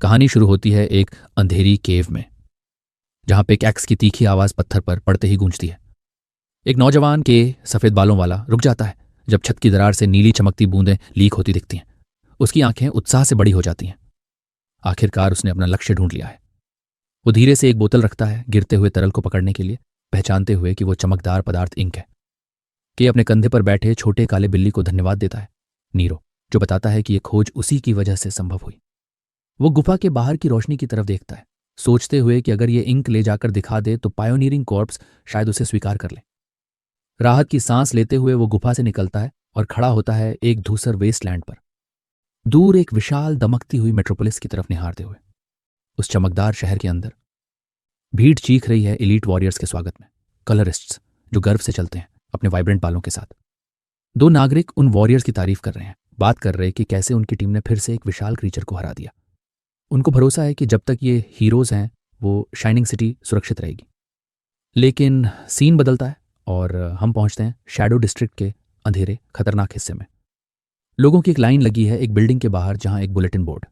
कहानी शुरू होती है एक अंधेरी केव में, जहां पिकैक्स की तीखी आवाज पत्थर पर पड़ते ही गूंजती है। एक नौजवान के सफेद बालों वाला रुक जाता है जब छत की दरार से नीली चमकती बूंदें लीक होती दिखती हैं। उसकी आंखें उत्साह से बड़ी हो जाती हैं। आखिरकार उसने अपना लक्ष्य ढूंढ लिया है। वो धीरे से एक बोतल रखता है, गिरते हुए तरल को पकड़ने के लिए, पहचानते हुए कि वो चमकदार पदार्थ इंक है। के अपने कंधे पर बैठे छोटे काले बिल्ली को धन्यवाद देता है, नीरो, जो बताता है कि यह खोज उसी की वजह से संभव हुई। वो गुफा के बाहर की रोशनी की तरफ देखता है, सोचते हुए कि अगर ये इंक ले जाकर दिखा दे तो पायोनियरिंग कॉर्प्स शायद उसे स्वीकार कर ले। राहत की सांस लेते हुए वो गुफा से निकलता है और खड़ा होता है एक धूसर वेस्टलैंड पर, दूर एक विशाल दमकती हुई मेट्रोपोलिस की तरफ निहारते हुए। उस चमकदार शहर के अंदर भीड़ चीख रही है एलीट वॉरियर्स के स्वागत में, कलरिस्ट्स जो गर्व से चलते हैं अपने वाइब्रेंट बालों के साथ। दो नागरिक उन वॉरियर्स की तारीफ कर रहे हैं, बात कर रहे हैं कि कैसे उनकी टीम ने फिर से एक विशाल क्रीचर को हरा दिया। उनको भरोसा है कि जब तक ये हीरोज हैं वो शाइनिंग सिटी सुरक्षित रहेगी। लेकिन सीन बदलता है और हम पहुंचते हैं शैडो डिस्ट्रिक्ट के अंधेरे खतरनाक हिस्से में। लोगों की एक लाइन लगी है एक बिल्डिंग के बाहर, जहां एक bulletin board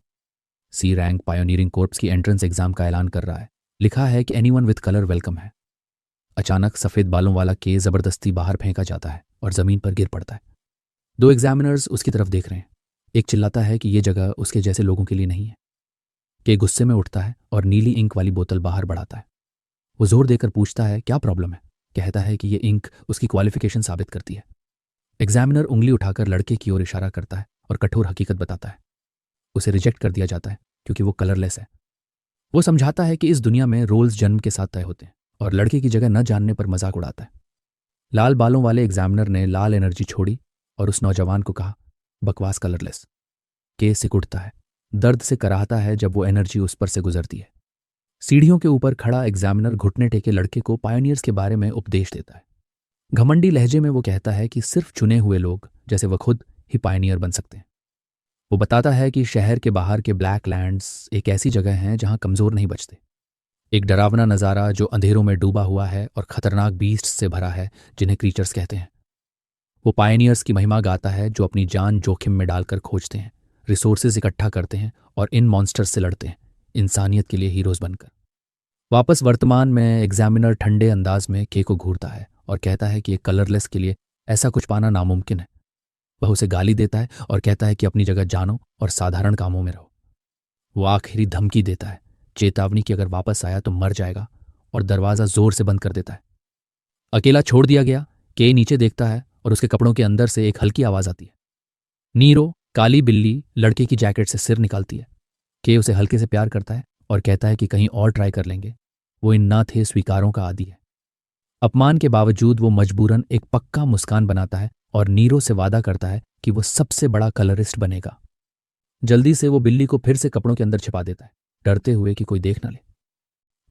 C rank pioneering corps की एंट्रेंस एग्जाम का ऐलान कर रहा है। लिखा है कि एनीवन विथ कलर वेलकम है। अचानक सफेद बालों वाला के जबरदस्ती बाहर फेंका जाता है और जमीन पर गिर पड़ता है। दो एग्जामिनर्स उसकी तरफ देख रहे हैं। एक चिल्लाता है कि यह जगह उसके जैसे लोगों के लिए नहीं है। के गुस्से में उठता है और नीली इंक वाली बोतल बाहर बढ़ाता है। वो जोर देकर पूछता है क्या प्रॉब्लम है। कहता है कि ये इंक उसकी क्वालिफिकेशन साबित करती है। एग्जामिनर उंगली उठाकर लड़के की ओर इशारा करता है और कठोर हकीकत बताता है। उसे रिजेक्ट कर दिया जाता है क्योंकि वो कलरलेस है। वो समझाता है कि इस दुनिया में रोल्स जन्म के साथ तय होते हैं और लड़के की जगह न जानने पर मजाक उड़ाता है। लाल बालों वाले एग्जामिनर ने लाल एनर्जी छोड़ी और उस नौजवान को कहा, बकवास कलरलेस। के सिक उठता है, दर्द से कराहता है जब वो एनर्जी उस पर से गुजरती है। सीढ़ियों के ऊपर खड़ा एग्जामिनर घुटने टेके लड़के को पायोनियर्स के बारे में उपदेश देता है। घमंडी लहजे में वो कहता है कि सिर्फ चुने हुए लोग जैसे वो खुद ही पायोनियर बन सकते हैं। वो बताता है कि शहर के बाहर के ब्लैक लैंड्स एक ऐसी जगह हैं जहां कमजोर नहीं बचते। एक डरावना नज़ारा जो अंधेरों में डूबा हुआ है और खतरनाक बीस्ट से भरा है जिन्हें क्रीचर्स कहते हैं। वो पायोनियर्स की महिमा गाता है जो अपनी जान जोखिम में डालकर खोजते हैं, रिसोर्सेज इकट्ठा करते हैं और इन मॉन्स्टर्स से लड़ते हैं, इंसानियत के लिए हीरोज बनकर। वापस वर्तमान में एग्जामिनर ठंडे अंदाज में के को घूरता है और कहता है कि एक कलरलेस के लिए ऐसा कुछ पाना नामुमकिन है। वह उसे गाली देता है और कहता है कि अपनी जगह जानो और साधारण कामों में रहो। वो आखिरी धमकी देता है, चेतावनी कि अगर वापस आया तो मर जाएगा, और दरवाजा जोर से बंद कर देता है। अकेला छोड़ दिया गया, के नीचे देखता है और उसके कपड़ों के अंदर से एक हल्की आवाज आती है। नीरो, काली बिल्ली, लड़के की जैकेट से सिर निकालती है। के उसे हल्के से प्यार करता है और कहता है कि कहीं और ट्राई कर लेंगे। वो इन ना थे स्वीकारों का आदी है। अपमान के बावजूद वो मजबूरन एक पक्का मुस्कान बनाता है और नीरो से वादा करता है कि वो सबसे बड़ा कलरिस्ट बनेगा। जल्दी से वो बिल्ली को फिर से कपड़ों के अंदर छिपा देता है, डरते हुए कि कोई देख न ले।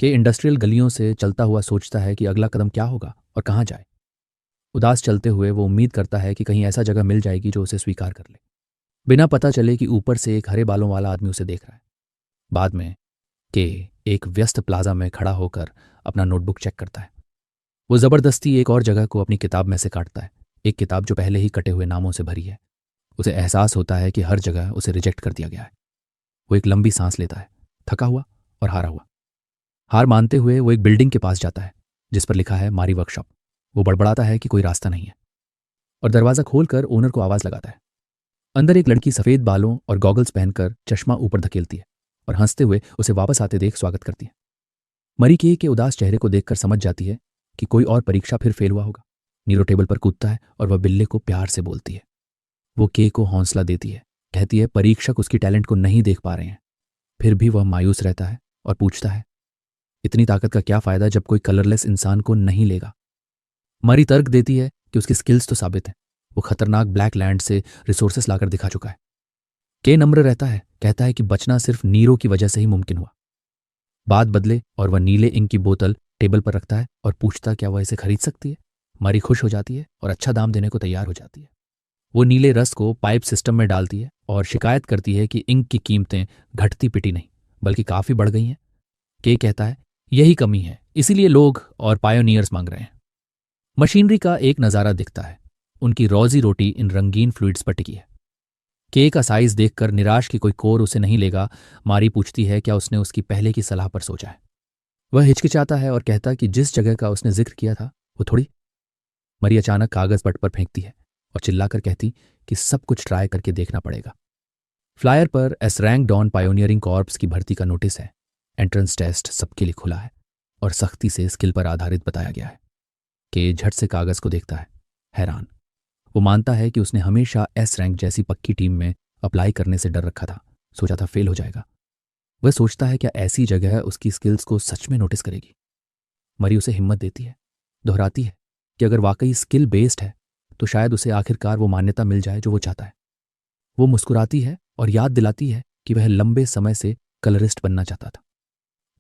के इंडस्ट्रियल गलियों से चलता हुआ सोचता है कि अगला कदम क्या होगा और कहाँ जाए। उदास चलते हुए वो उम्मीद करता है कि कहीं ऐसा जगह मिल जाएगी जो उसे स्वीकार कर ले, बिना पता चले कि ऊपर से एक हरे बालों वाला आदमी उसे देख रहा है। बाद में के एक व्यस्त प्लाजा में खड़ा होकर अपना नोटबुक चेक करता है। वो जबरदस्ती एक और जगह को अपनी किताब में से काटता है, एक किताब जो पहले ही कटे हुए नामों से भरी है। उसे एहसास होता है कि हर जगह उसे रिजेक्ट कर दिया गया है। वो एक लंबी सांस लेता है, थका हुआ और हारा हुआ। हार मानते हुए वो एक बिल्डिंग के पास जाता है जिस पर लिखा है मारी वर्कशॉप। वो बड़बड़ाता है कि कोई रास्ता नहीं है और दरवाजा खोलकर ओनर को आवाज लगाता है। अंदर एक लड़की सफेद बालों और गॉगल्स पहनकर चश्मा ऊपर धकेलती है और हंसते हुए उसे वापस आते देख स्वागत करती है। मरी के उदास चेहरे को देखकर समझ जाती है कि कोई और परीक्षा फिर फेल हुआ होगा। नीरो टेबल पर कूदता है और वह बिल्ले को प्यार से बोलती है। वो के को हौसला देती है, कहती है परीक्षक उसकी टैलेंट को नहीं देख पा रहे हैं। फिर भी वह मायूस रहता है और पूछता है, इतनी ताकत का क्या फायदा जब कोई कलरलेस इंसान को नहीं लेगा। मरी तर्क देती है कि उसकी स्किल्स तो साबित हैं, वो खतरनाक ब्लैक लैंड से रिसोर्सेस लाकर दिखा चुका है। के नम्र रहता है, कहता है कि बचना सिर्फ नीरो की वजह से ही मुमकिन हुआ। बात बदले और वह नीले इंक की बोतल टेबल पर रखता है और पूछता क्या वह इसे खरीद सकती है। मरी खुश हो जाती है और अच्छा दाम देने को तैयार हो जाती है। वो नीले रस को पाइप सिस्टम में डालती है और शिकायत करती है कि इंक की कीमतें घटती पिटी नहीं बल्कि काफी बढ़ गई हैं। के कहता है यही कमी है, इसीलिए लोग और पायोनियर्स मांग रहे हैं। मशीनरी का एक नज़ारा दिखता है। उनकी रोजी रोटी इन रंगीन फ्लूइड्स पर टिकी है। के का साइज देखकर निराश की कोई कोर उसे नहीं लेगा। मारी पूछती है क्या उसने उसकी पहले की सलाह पर सोचा है। वह हिचकिचाता है और कहता कि जिस जगह का उसने जिक्र किया था वो थोड़ी। मरी अचानक कागज पट पर फेंकती है और चिल्लाकर कहती कि सब कुछ ट्राई करके देखना पड़ेगा। फ्लायर पर S rank Dawn pioneering corps की भर्ती का नोटिस है। एंट्रेंस टेस्ट सबके लिए खुला है और सख्ती से स्किल पर आधारित बताया गया है। के झट से कागज को देखता है, हैरान। वो मानता है कि उसने हमेशा एस रैंक जैसी पक्की टीम में अप्लाई करने से डर रखा था, सोचा था फेल हो जाएगा। वह सोचता है क्या ऐसी जगह उसकी स्किल्स को सच में नोटिस करेगी। मरी उसे हिम्मत देती है, दोहराती है कि अगर वाकई स्किल बेस्ड है तो शायद उसे आखिरकार वो मान्यता मिल जाए जो वो चाहता है। वो मुस्कुराती है और याद दिलाती है कि वह लंबे समय से कलरिस्ट बनना चाहता था।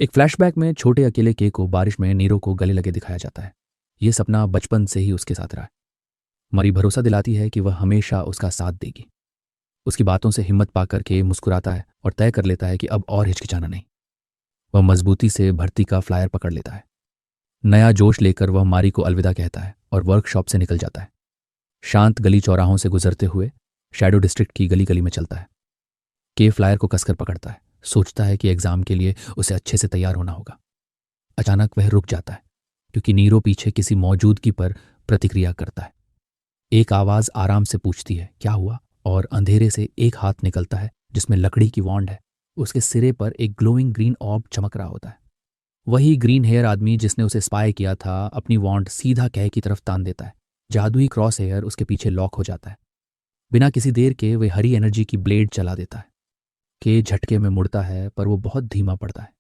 एक फ्लैशबैक में छोटे अकेले के को बारिश में नीरो को गले लगे दिखाया जाता है। ये सपना बचपन से ही उसके साथ रहा है। मरी भरोसा दिलाती है कि वह हमेशा उसका साथ देगी। उसकी बातों से हिम्मत पाकर के मुस्कुराता है और तय कर लेता है कि अब और हिचकिचाना नहीं। वह मजबूती से भर्ती का फ्लायर पकड़ लेता है। नया जोश लेकर वह मारी को अलविदा कहता है और वर्कशॉप से निकल जाता है। शांत गली चौराहों से गुजरते हुए शैडो डिस्ट्रिक्ट की गली गली में चलता है। के फ्लायर को कसकर पकड़ता है, सोचता है कि एग्जाम के लिए उसे अच्छे से तैयार होना होगा। अचानक वह रुक जाता है क्योंकि नीरो पीछे किसी मौजूदगी पर प्रतिक्रिया करता है। एक आवाज आराम से पूछती है क्या हुआ, और अंधेरे से एक हाथ निकलता है जिसमें लकड़ी की वॉन्ड है। उसके सिरे पर एक ग्लोइंग ग्रीन ऑर्ब चमक रहा होता है। वही ग्रीन हेयर आदमी जिसने उसे स्पाई किया था अपनी वॉन्ड सीधा कह की तरफ तान देता है। जादुई क्रॉस हेयर उसके पीछे लॉक हो जाता है। बिना किसी देर के वह हरी एनर्जी की ब्लेड चला देता है। के झटके में मुड़ता है पर वो बहुत धीमा पड़ता है।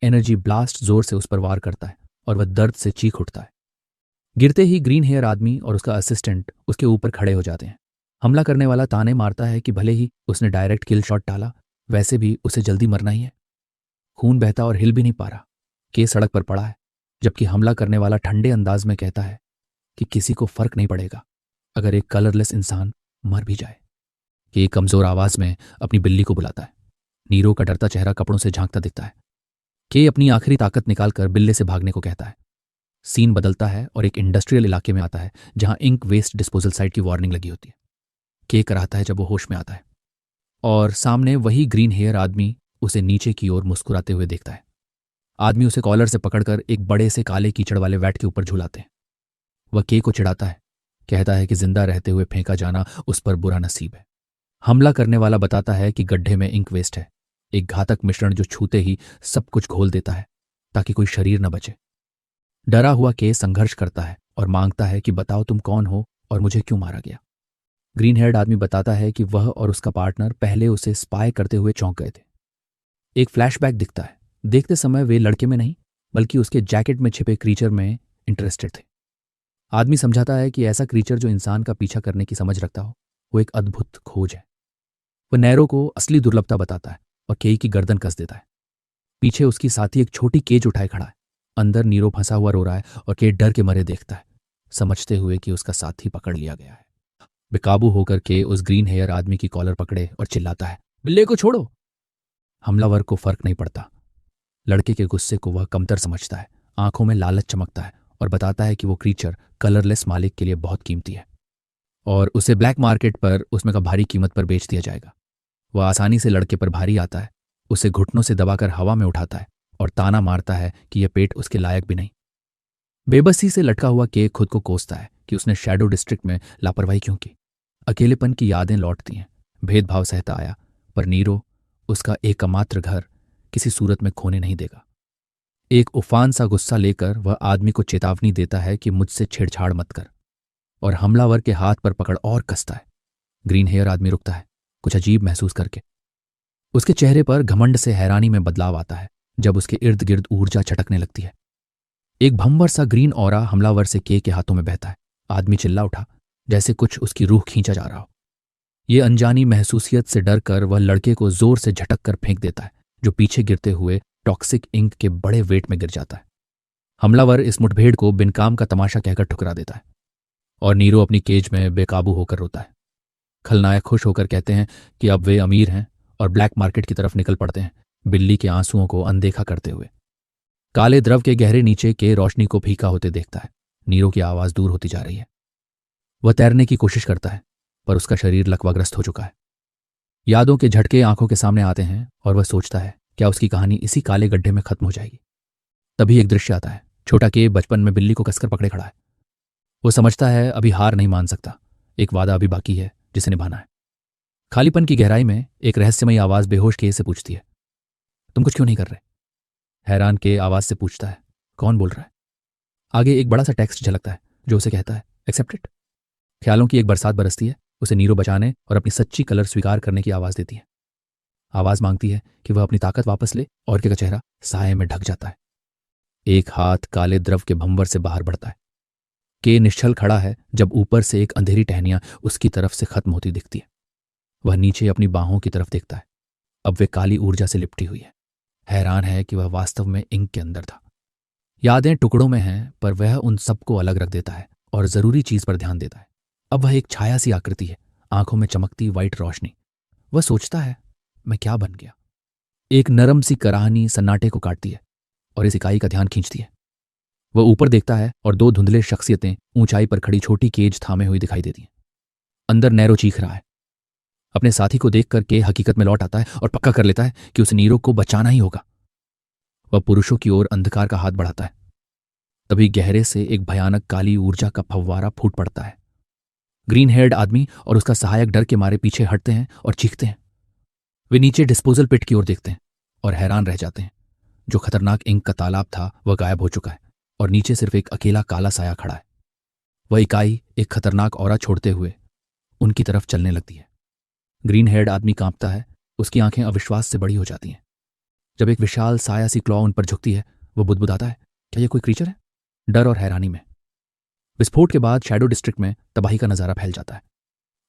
एनर्जी ब्लास्ट जोर से उस पर वार करता है और वह दर्द से चीख उठता है। गिरते ही ग्रीन हेयर आदमी और उसका असिस्टेंट उसके ऊपर खड़े हो जाते हैं। हमला करने वाला ताने मारता है कि भले ही उसने डायरेक्ट किल शॉट डाला, वैसे भी उसे जल्दी मरना ही है। खून बहता और हिल भी नहीं पा रहा। के सड़क पर पड़ा है, जबकि हमला करने वाला ठंडे अंदाज में कहता है कि किसी को फर्क नहीं पड़ेगा अगर एक कलरलेस इंसान मर भी जाए। के कमजोर आवाज में अपनी बिल्ली को बुलाता है। नीरो का डरता चेहरा कपड़ों से झांकता दिखता है। के अपनी आखिरी ताकत निकालकर बिल्ले से भागने को कहता है। सीन बदलता है और एक इंडस्ट्रियल इलाके में आता है जहां इंक वेस्ट डिस्पोजल साइट की वार्निंग लगी होती है। के कराता है जब वो होश में आता है और सामने वही ग्रीन हेयर आदमी उसे नीचे की ओर मुस्कुराते हुए देखता है। आदमी उसे कॉलर से पकड़कर एक बड़े से काले कीचड़ वाले वैट के ऊपर झुलाते हैं। वह के को चिढ़ाता है, कहता है कि जिंदा रहते हुए फेंका जाना उस पर बुरा नसीब है। हमला करने वाला बताता है कि गड्ढे में इंक वेस्ट है, एक घातक मिश्रण जो छूते ही सब कुछ घोल देता है ताकि कोई शरीर न बचे। डरा हुआ के संघर्ष करता है और मांगता है कि बताओ तुम कौन हो और मुझे क्यों मारा गया। ग्रीन हेयर्ड आदमी बताता है कि वह और उसका पार्टनर पहले उसे स्पाई करते हुए चौंक गए थे। एक फ्लैशबैक दिखता है। देखते समय वे लड़के में नहीं बल्कि उसके जैकेट में छिपे क्रीचर में इंटरेस्टेड थे। आदमी समझाता है कि ऐसा क्रीचर जो इंसान का पीछा करने की समझ रखता हो वो एक अद्भुत खोज है। वह नैरो को असली दुर्लभता बताता है और केई की गर्दन कस देता है। पीछे उसकी साथी एक छोटी केज उठाए खड़ा है। अंदर नीरो फंसा हुआ रो रहा है और के डर के मरे देखता है, समझते हुए कि उसका साथी पकड़ लिया गया है। बेकाबू होकर के उस ग्रीन हेयर आदमी की कॉलर पकड़े और चिल्लाता है, बिल्ले को छोड़ो। हमलावर को फर्क नहीं पड़ता। लड़के के गुस्से को वह कमतर समझता है। आंखों में लालच चमकता है और बताता है कि वो क्रीचर कलरलेस मालिक के लिए बहुत कीमती है और उसे ब्लैक मार्केट पर उसमें का भारी कीमत पर बेच दिया जाएगा। वह आसानी से लड़के पर भारी आता है, उसे घुटनों से दबाकर हवा में उठाता है और ताना मारता है कि यह पेट उसके लायक भी नहीं। बेबसी से लटका हुआ के खुद को कोसता है कि उसने शैडो डिस्ट्रिक्ट में लापरवाही क्यों की। अकेलेपन की यादें लौटती हैं, भेदभाव सहता आया, पर नीरो उसका एकमात्र घर किसी सूरत में खोने नहीं देगा। एक उफान सा गुस्सा लेकर वह आदमी को चेतावनी देता है कि मुझसे छेड़छाड़ मत कर, और हमलावर के हाथ पर पकड़ और कसता है। ग्रीन हेयर आदमी रुकता है, कुछ अजीब महसूस करके। उसके चेहरे पर घमंड से हैरानी में बदलाव आता है जब उसके इर्द गिर्द ऊर्जा छटकने लगती है। एक भंवर सा ग्रीन ऑरा हमलावर से के हाथों में बहता है। आदमी चिल्ला उठा जैसे कुछ उसकी रूह खींचा जा रहा हो। ये अनजानी महसूसियत से डर कर वह लड़के को जोर से झटक कर फेंक देता है, जो पीछे गिरते हुए टॉक्सिक इंक के बड़े वेट में गिर जाता है। हमलावर इस मुठभेड़ को बिनकाम का तमाशा कहकर ठुकरा देता है और नीरो अपनी केज में बेकाबू होकर रोता है। खलनायक खुश होकर कहते हैं कि अब वे अमीर हैं और ब्लैक मार्केट की तरफ निकल पड़ते हैं, बिल्ली के आंसुओं को अनदेखा करते हुए। काले द्रव के गहरे नीचे के रोशनी को फीका होते देखता है। नीरो की आवाज दूर होती जा रही है। वह तैरने की कोशिश करता है पर उसका शरीर लकवाग्रस्त हो चुका है। यादों के झटके आंखों के सामने आते हैं और वह सोचता है क्या उसकी कहानी इसी काले गड्ढे में खत्म हो जाएगी। तभी एक दृश्य आता है। छोटा के बचपन में बिल्ली को कसकर पकड़े खड़ा है। वो समझता है अभी हार नहीं मान सकता, एक वादा अभी बाकी है जिसे निभाना है। खालीपन की गहराई में एक रहस्यमयी आवाज बेहोश के से पूछती है, तुम कुछ क्यों नहीं कर रहे? हैरान के आवाज से पूछता है, कौन बोल रहा है? आगे एक बड़ा सा टेक्स्ट झलकता है जो उसे कहता है, एक्सेप्टेड। ख्यालों की एक बरसात बरसती है, उसे नीरो बचाने और अपनी सच्ची कलर स्वीकार करने की आवाज देती है। आवाज मांगती है कि वह अपनी ताकत वापस ले और के का चेहरा साये में ढक जाता है। एक हाथ काले द्रव के भंवर से बाहर बढ़ता है। के निश्चल खड़ा है जब ऊपर से एक अंधेरी टहनियां उसकी तरफ से खत्म होती दिखती है। वह नीचे अपनी बाहों की तरफ देखता है। अब वे काली ऊर्जा से लिपटी हुई है। हैरान है कि वह वास्तव में इंक के अंदर था। यादें टुकड़ों में हैं पर वह उन सबको अलग रख देता है और जरूरी चीज पर ध्यान देता है। अब वह एक छाया सी आकृति है, आंखों में चमकती वाइट रोशनी। वह सोचता है, मैं क्या बन गया? एक नरम सी कराहनी सन्नाटे को काटती है और इस इकाई का ध्यान खींचती है। वह ऊपर देखता है और दो धुंधले शख्सियतें ऊंचाई पर खड़ी छोटी केज थामे हुई दिखाई देती हैं। अंदर नैरो चीख रहा है। अपने साथी को देखकर के हकीकत में लौट आता है और पक्का कर लेता है कि उस नीरो को बचाना ही होगा। वह पुरुषों की ओर अंधकार का हाथ बढ़ाता है। तभी गहरे से एक भयानक काली ऊर्जा का फव्वारा फूट पड़ता है। ग्रीन हेयर्ड आदमी और उसका सहायक डर के मारे पीछे हटते हैं और चीखते हैं। वे नीचे डिस्पोजल पिट की ओर देखते हैं और हैरान रह जाते हैं। जो खतरनाक इंक का तालाब था वह गायब हो चुका है और नीचे सिर्फ एक अकेला काला साया खड़ा है। वह इकाई एक खतरनाक औरा छोड़ते हुए उनकी तरफ चलने लगती है। ग्रीन हेयर्ड आदमी कांपता है, उसकी आंखें अविश्वास से बड़ी हो जाती हैं। जब एक विशाल साया सी क्लॉ उन पर झुकती है, वह बुदबुदाता है, क्या यह कोई क्रीचर है? डर और हैरानी में विस्फोट के बाद शैडो डिस्ट्रिक्ट में तबाही का नजारा फैल जाता है।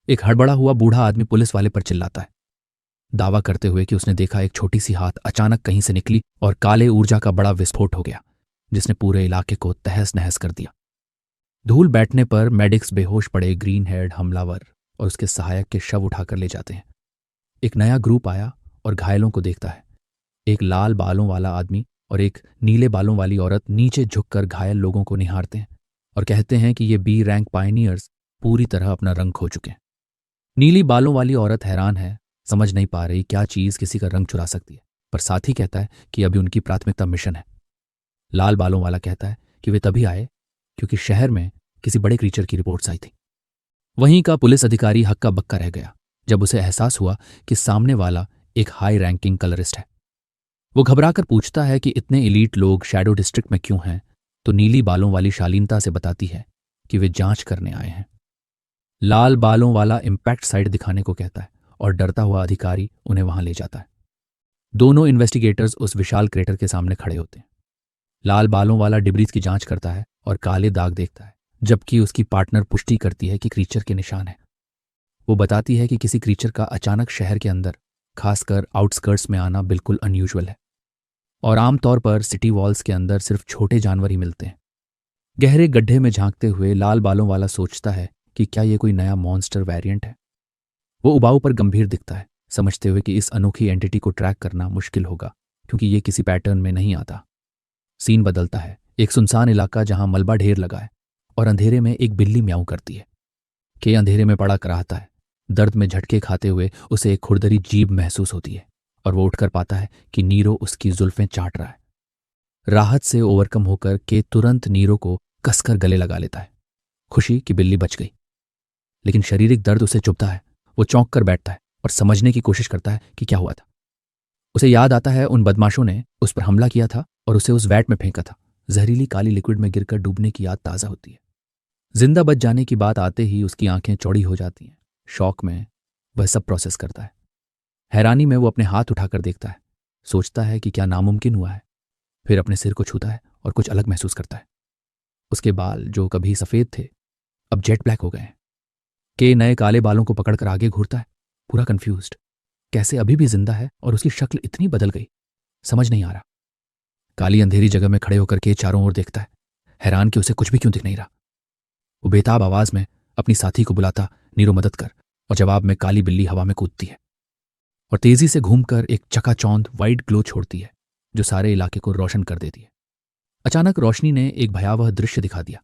एक हड़बड़ा हुआ बूढ़ा आदमी पुलिस वाले पर चिल्लाता है, दावा करते हुए कि उसने देखा एक छोटी सी हाथ अचानक कहीं से निकली और काले ऊर्जा का बड़ा विस्फोट हो गया जिसने पूरे इलाके को तहस नहस कर दिया। धूल बैठने पर मेडिक्स बेहोश पड़े ग्रीन हेयर्ड हमलावर और उसके सहायक के शव उठाकर ले जाते हैं। एक नया ग्रुप आया और घायलों को देखता है। एक लाल बालों वाला आदमी और एक नीले बालों वाली औरत नीचे झुककर घायल लोगों को निहारते हैं और कहते हैं कि ये बी रैंक पायनियर्स पूरी तरह अपना रंग खो चुके हैं। नीली बालों वाली औरत हैरान है, समझ नहीं पा रही क्या चीज किसी का रंग चुरा सकती है, पर साथी कहता है कि अभी उनकी प्राथमिकता मिशन है। लाल बालों वाला कहता है कि वे तभी आए क्योंकि शहर में किसी बड़े क्रीचर की रिपोर्ट्स आई थी। वहीं का पुलिस अधिकारी हक्का बक्का रह गया जब उसे एहसास हुआ कि सामने वाला एक हाई रैंकिंग कलरिस्ट है। वो घबराकर पूछता है कि इतने एलीट लोग शैडो डिस्ट्रिक्ट में क्यों हैं, तो नीली बालों वाली शालीनता से बताती है कि वे जांच करने आए हैं। लाल बालों वाला इंपैक्ट साइट दिखाने को कहता है और डरता हुआ अधिकारी उन्हें वहां ले जाता है। दोनों इन्वेस्टिगेटर्स उस विशाल क्रेटर के सामने खड़े होते हैं। लाल बालों वाला डिब्रीज की जांच करता है और काले दाग देखता है, जबकि उसकी पार्टनर पुष्टि करती है कि क्रीचर के निशान है। वो बताती है कि किसी क्रीचर का अचानक शहर के अंदर, खासकर आउटस्कर्ट्स में आना बिल्कुल अनयूजुअल है और आमतौर पर सिटी वॉल्स के अंदर सिर्फ छोटे जानवर ही मिलते हैं। गहरे गड्ढे में झांकते हुए लाल बालों वाला सोचता है कि क्या ये कोई नया मॉन्स्टर वेरिएंट है। वो उबाऊ पर गंभीर दिखता है, समझते हुए कि इस अनोखी एंटिटी को ट्रैक करना मुश्किल होगा क्योंकि ये किसी पैटर्न में नहीं आता। सीन बदलता है। एक सुनसान इलाका जहां मलबा ढेर लगा है और अंधेरे में एक बिल्ली म्याऊं करती है। के अंधेरे में पड़ा कराहता है। दर्द में झटके खाते हुए उसे एक खुरदरी जीभ महसूस होती है और वो उठकर पाता है कि नीरो उसकी जुल्फें चाट रहा है। राहत से ओवरकम होकर के तुरंत नीरो को कसकर गले लगा लेता है, खुशी कि बिल्ली बच गई। लेकिन शारीरिक दर्द उसे चुभता है। वो चौंक कर बैठता है और समझने की कोशिश करता है कि क्या हुआ था। उसे याद आता है उन बदमाशों ने उस पर हमला किया था और उसे उस वैट में फेंका था। जहरीली काली लिक्विड में गिरकर डूबने की याद ताज़ा होती है। जिंदा बच जाने की बात आते ही उसकी आंखें चौड़ी हो जाती हैं। शौक में वह सब प्रोसेस करता है। हैरानी में वो अपने हाथ उठाकर देखता है, सोचता है कि क्या नामुमकिन हुआ है। फिर अपने सिर को छूता है और कुछ अलग महसूस करता है। उसके बाल जो कभी सफ़ेद थे अब जेट ब्लैक हो गए हैं। के नए काले बालों को पकड़कर आगे घूरता है, पूरा कंफ्यूज्ड। कैसे अभी भी जिंदा है और उसकी शक्ल इतनी बदल गई, समझ नहीं आ रहा। काली अंधेरी जगह में खड़े होकर के चारों ओर देखता है, हैरान कि उसे कुछ भी क्यों दिख नहीं रहा। वो बेताब आवाज में अपनी साथी को बुलाता, नीरो मदद कर, और जवाब में काली बिल्ली हवा में कूदती है और तेजी से घूमकर एक चकाचौंध वाइट ग्लो छोड़ती है जो सारे इलाके को रोशन कर देती है। अचानक रोशनी ने एक भयावह दृश्य दिखा दिया।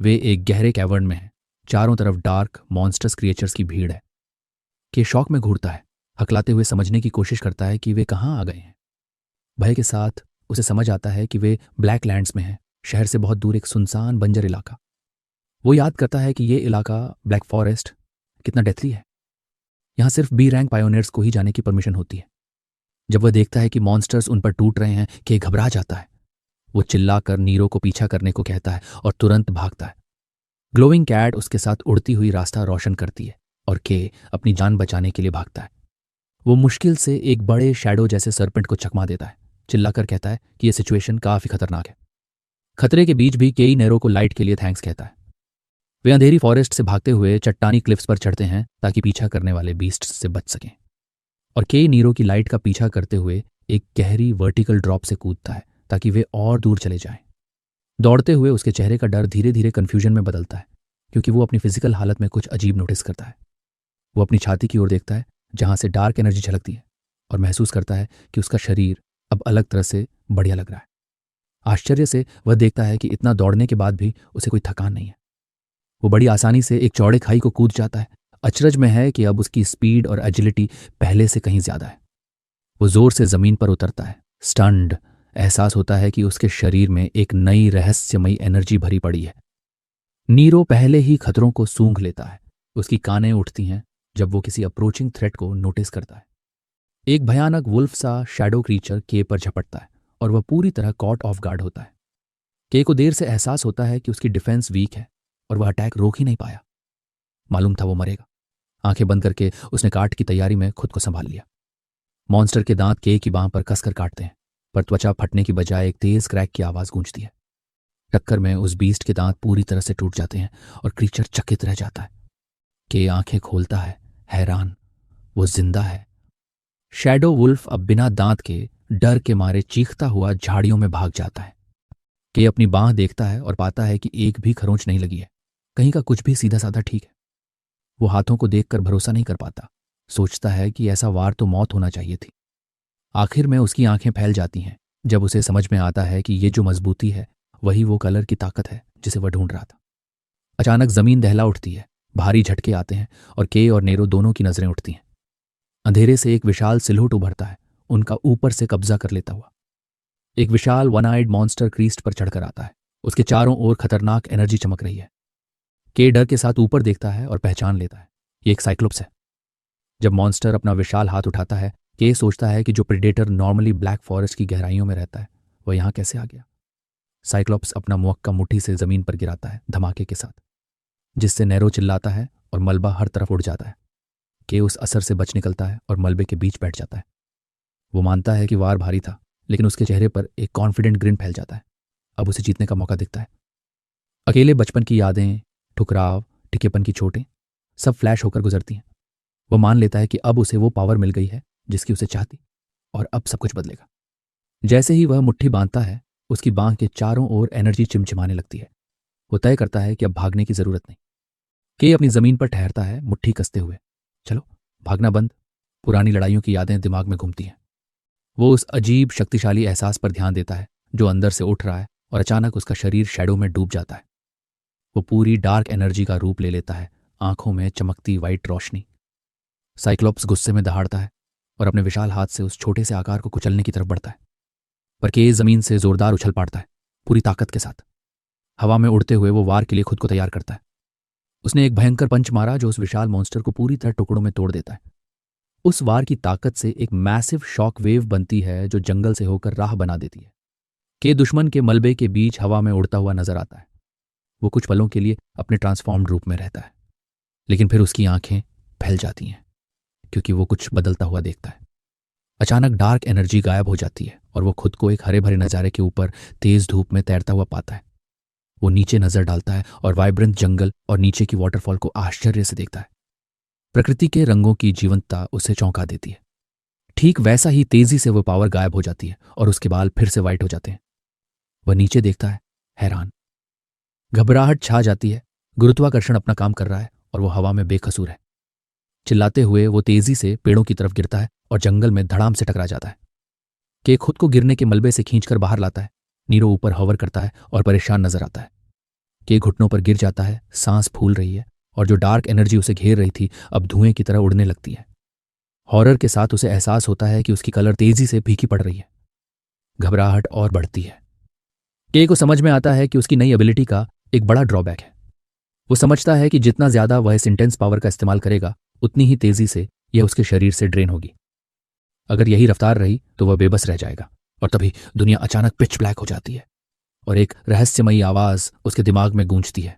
वे एक गहरे कैवर्न में हैं। चारों तरफ डार्क मॉन्स्टर्स क्रिएचर्स की भीड़ है। के शौक में घूरता है। हकलाते हुए समझने की कोशिश करता है कि वे कहाँ आ गए हैं। भय के साथ उसे समझ आता है कि वे ब्लैक लैंड्स में हैं, शहर से बहुत दूर एक सुनसान बंजर इलाका। वो याद करता है कि ये इलाका ब्लैक फॉरेस्ट कितना डेथली है। यहाँ सिर्फ बी रैंक पायोनियर्स को ही जाने की परमिशन होती है। जब वह देखता है कि मॉन्स्टर्स उन पर टूट रहे हैं, के घबरा जाता है। वो चिल्लाकर नीरो को पीछा करने को कहता है और तुरंत भागता है। ग्लोइंग कैट उसके साथ उड़ती हुई रास्ता रोशन करती है और के अपनी जान बचाने के लिए भागता है। वो मुश्किल से एक बड़े शैडो जैसे सरपेंट को चकमा देता है, चिल्लाकर कहता है कि यह सिचुएशन काफी खतरनाक है। खतरे के बीच भी केई नेरो को लाइट के लिए थैंक्स कहता है। वे अंधेरी फॉरेस्ट से भागते हुए चट्टानी क्लिफ्स पर चढ़ते हैं ताकि पीछा करने वाले बीस्ट से बच सकें, और केई नीरो की लाइट का पीछा करते हुए एक गहरी वर्टिकल ड्रॉप से कूदता है ताकि वे और दूर चले जाएं। दौड़ते हुए उसके चेहरे का डर धीरे धीरे कन्फ्यूजन में बदलता है, क्योंकि वो अपनी फिजिकल हालत में कुछ अजीब नोटिस करता है। वो अपनी छाती की ओर देखता है जहां से डार्क एनर्जी झलकती है, और महसूस करता है कि उसका शरीर अब अलग तरह से बढ़िया लग रहा है। आश्चर्य से वह देखता है कि इतना दौड़ने के बाद भी उसे कोई थकान नहीं है। वो बड़ी आसानी से एक चौड़े खाई को कूद जाता है। अचरज में है कि अब उसकी स्पीड और एजिलिटी पहले से कहीं ज्यादा है। वो जोर से जमीन पर उतरता है। स्टन्ड एहसास होता है कि उसके शरीर में एक नई रहस्यमयी एनर्जी भरी पड़ी है। नीरो पहले ही खतरों को सूंघ लेता है। उसकी कानें उठती हैं जब वो किसी अप्रोचिंग थ्रेट को नोटिस करता है। एक भयानक वुल्फ सा शैडो क्रीचर के पर झपटता है और वह पूरी तरह कॉट ऑफ गार्ड होता है। के को देर से एहसास होता है कि उसकी डिफेंस वीक है और वह अटैक रोक ही नहीं पाया। मालूम था वो मरेगा। आंखें बंद करके उसने काट की तैयारी में खुद को संभाल लिया। मॉन्स्टर के दांत के की बांह पर कसकर काटते हैं, पर त्वचा फटने की बजाय एक तेज क्रैक की आवाज गूंजती है। टक्कर में उस बीस्ट के दांत पूरी तरह से टूट जाते हैं और क्रीचर चकित रह जाता है। के आंखें खोलता है, हैरान। वो जिंदा है। शैडो वुल्फ अब बिना दांत के डर के मारे चीखता हुआ झाड़ियों में भाग जाता है। के अपनी बांह देखता है और पाता है कि एक भी खरोंच नहीं लगी है। कहीं का कुछ भी सीधा साधा ठीक है। वो हाथों को देखकर भरोसा नहीं कर पाता। सोचता है कि ऐसा वार तो मौत होना चाहिए थी। आखिर में उसकी आंखें फैल जाती हैं जब उसे समझ में आता है कि ये जो मजबूती है वही वो कलर की ताकत है जिसे वह ढूंढ रहा था। अचानक जमीन दहला उठती है, भारी झटके आते हैं और के और नेरो दोनों की नजरें उठती हैं। अंधेरे से एक विशाल सिलहुट उभरता है, उनका ऊपर से कब्जा कर लेता हुआ। एक विशाल वन आइड मॉन्स्टर क्रीस्ट पर चढ़कर आता है। उसके चारों ओर खतरनाक एनर्जी चमक रही है। के डर के साथ ऊपर देखता है और पहचान लेता है, ये एक साइक्लोप्स है। जब मॉन्स्टर अपना विशाल हाथ उठाता है, के सोचता है कि जो प्रेडेटर नॉर्मली ब्लैक फॉरेस्ट की गहराइयों में रहता है वह यहां कैसे आ गया। साइक्लोप्स अपना मुक्का मुट्ठी से जमीन पर गिराता है धमाके के साथ, जिससे नैरो चिल्लाता है और मलबा हर तरफ उड़ जाता है। के उस असर से बच निकलता है और मलबे के बीच बैठ जाता है। वो मानता है कि वार भारी था, लेकिन उसके चेहरे पर एक कॉन्फिडेंट ग्रिन फैल जाता है। अब उसे जीतने का मौका दिखता है। अकेले बचपन की यादें, ठुकराव, टिकेपन की चोटें सब फ्लैश होकर गुजरती हैं। वो मान लेता है कि अब उसे वो पावर मिल गई है जिसकी उसे चाहती, और अब सब कुछ बदलेगा। जैसे ही वह मुट्ठी बांधता है, उसकी बांह के चारों ओर एनर्जी चिमचिमाने लगती है। वो तय करता है कि अब भागने की जरूरत नहीं। के अपनी जमीन पर ठहरता है, मुट्ठी कसते हुए। चलो, भागना बंद। पुरानी लड़ाइयों की यादें दिमाग में घूमती हैं। वो उस अजीब शक्तिशाली एहसास पर ध्यान देता है जो अंदर से उठ रहा है, और अचानक उसका शरीर शैडो में डूब जाता है। वो पूरी डार्क एनर्जी का रूप ले लेता है, आंखों में चमकती वाइट रोशनी। साइक्लोप्स गुस्से में दहाड़ता है और अपने विशाल हाथ से उस छोटे से आकार को कुचलने की तरफ बढ़ता है, पर के जमीन से जोरदार उछल पाड़ता है, पूरी ताकत के साथ। हवा में उड़ते हुए वो वार के लिए खुद को तैयार करता है। उसने एक भयंकर पंच मारा जो उस विशाल मॉन्स्टर को पूरी तरह टुकड़ों में तोड़ देता है। उस वार की ताकत से एक मैसिव शॉक वेव बनती है जो जंगल से होकर राह बना देती है। के दुश्मन के मलबे के बीच हवा में उड़ता हुआ नजर आता है। वो कुछ पलों के लिए अपने ट्रांसफॉर्म्ड रूप में रहता है, लेकिन फिर उसकी आंखें फैल जाती हैं क्योंकि वो कुछ बदलता हुआ देखता है। अचानक डार्क एनर्जी गायब हो जाती है और वो खुद को एक हरे भरे नजारे के ऊपर तेज धूप में तैरता हुआ पाता है। वो नीचे नजर डालता है और वाइब्रेंट जंगल और नीचे की वाटरफॉल को आश्चर्य से देखता है। प्रकृति के रंगों की जीवंतता उसे चौंका देती है। ठीक वैसा ही तेजी से वो पावर गायब हो जाती है और उसके बाल फिर से वाइट हो जाते हैं। वह नीचे देखता है, हैरान। घबराहट छा जाती है। गुरुत्वाकर्षण अपना काम कर रहा है और वो हवा में बेकसूर है। चिल्लाते हुए वो तेजी से पेड़ों की तरफ गिरता है और जंगल में धड़ाम से टकरा जाता है। के खुद को गिरने के मलबे से खींचकर बाहर लाता है। नीरो ऊपर हवर करता है और परेशान नजर आता है। के घुटनों पर गिर जाता है, सांस फूल रही है और जो डार्क एनर्जी उसे घेर रही थी अब धुएं की तरह उड़ने लगती है। हॉरर के साथ उसे एहसास होता है कि उसकी कलर तेजी से फीकी पड़ रही है। घबराहट और बढ़ती है। के को समझ में आता है कि उसकी नई एबिलिटी का एक बड़ा ड्रॉबैक है। वो समझता है कि जितना ज्यादा वह इस इंटेंस पावर का इस्तेमाल करेगा उतनी ही तेजी से यह उसके शरीर से ड्रेन होगी। अगर यही रफ्तार रही तो वह बेबस रह जाएगा। और तभी दुनिया अचानक पिच ब्लैक हो जाती है और एक रहस्यमयी आवाज उसके दिमाग में गूंजती है।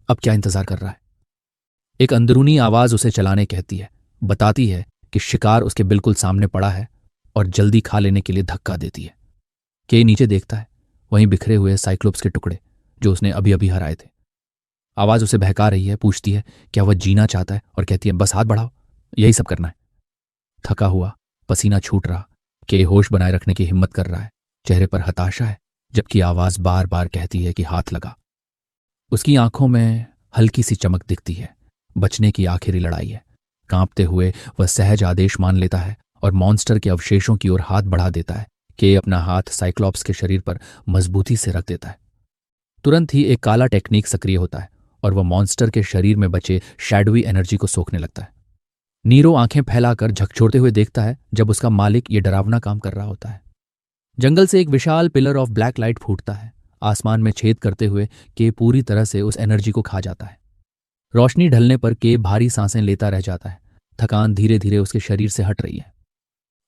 अब क्या इंतजार कर रहा है? एक अंदरूनी आवाज उसे चलाने कहती है, बताती है कि शिकार उसके बिल्कुल सामने पड़ा है और जल्दी खा लेने के लिए धक्का देती है। के नीचे देखता है, वहीं बिखरे हुए साइक्लोप्स के टुकड़े जो उसने अभी अभी हराए थे। आवाज उसे बहका रही है, पूछती है क्या वह जीना चाहता है, और कहती है बस हाथ बढ़ाओ, यही सब करना है। थका हुआ, पसीना छूट रहा, के होश बनाए रखने की हिम्मत कर रहा है। चेहरे पर हताशा है, जबकि आवाज बार बार कहती है कि हाथ लगा। उसकी आंखों में हल्की सी चमक दिखती है। बचने की आखिरी लड़ाई है। कांपते हुए वह सहज आदेश मान लेता है और मॉन्स्टर के अवशेषों की ओर हाथ बढ़ा देता है। के अपना हाथ साइक्लॉप्स के शरीर पर मजबूती से रख देता है। तुरंत ही एक काला टेक्निक सक्रिय होता है और वह मॉन्स्टर के शरीर में बचे शैडोवी एनर्जी को सोखने लगता है। नीरो आंखें फैलाकर झकझोरते हुए देखता है जब उसका मालिक ये डरावना काम कर रहा होता है। जंगल से एक विशाल पिलर ऑफ ब्लैक लाइट फूटता है, आसमान में छेद करते हुए के पूरी तरह से उस एनर्जी को खा जाता है। रोशनी ढलने पर के भारी सांसें लेता रह जाता है। थकान धीरे धीरे उसके शरीर से हट रही है।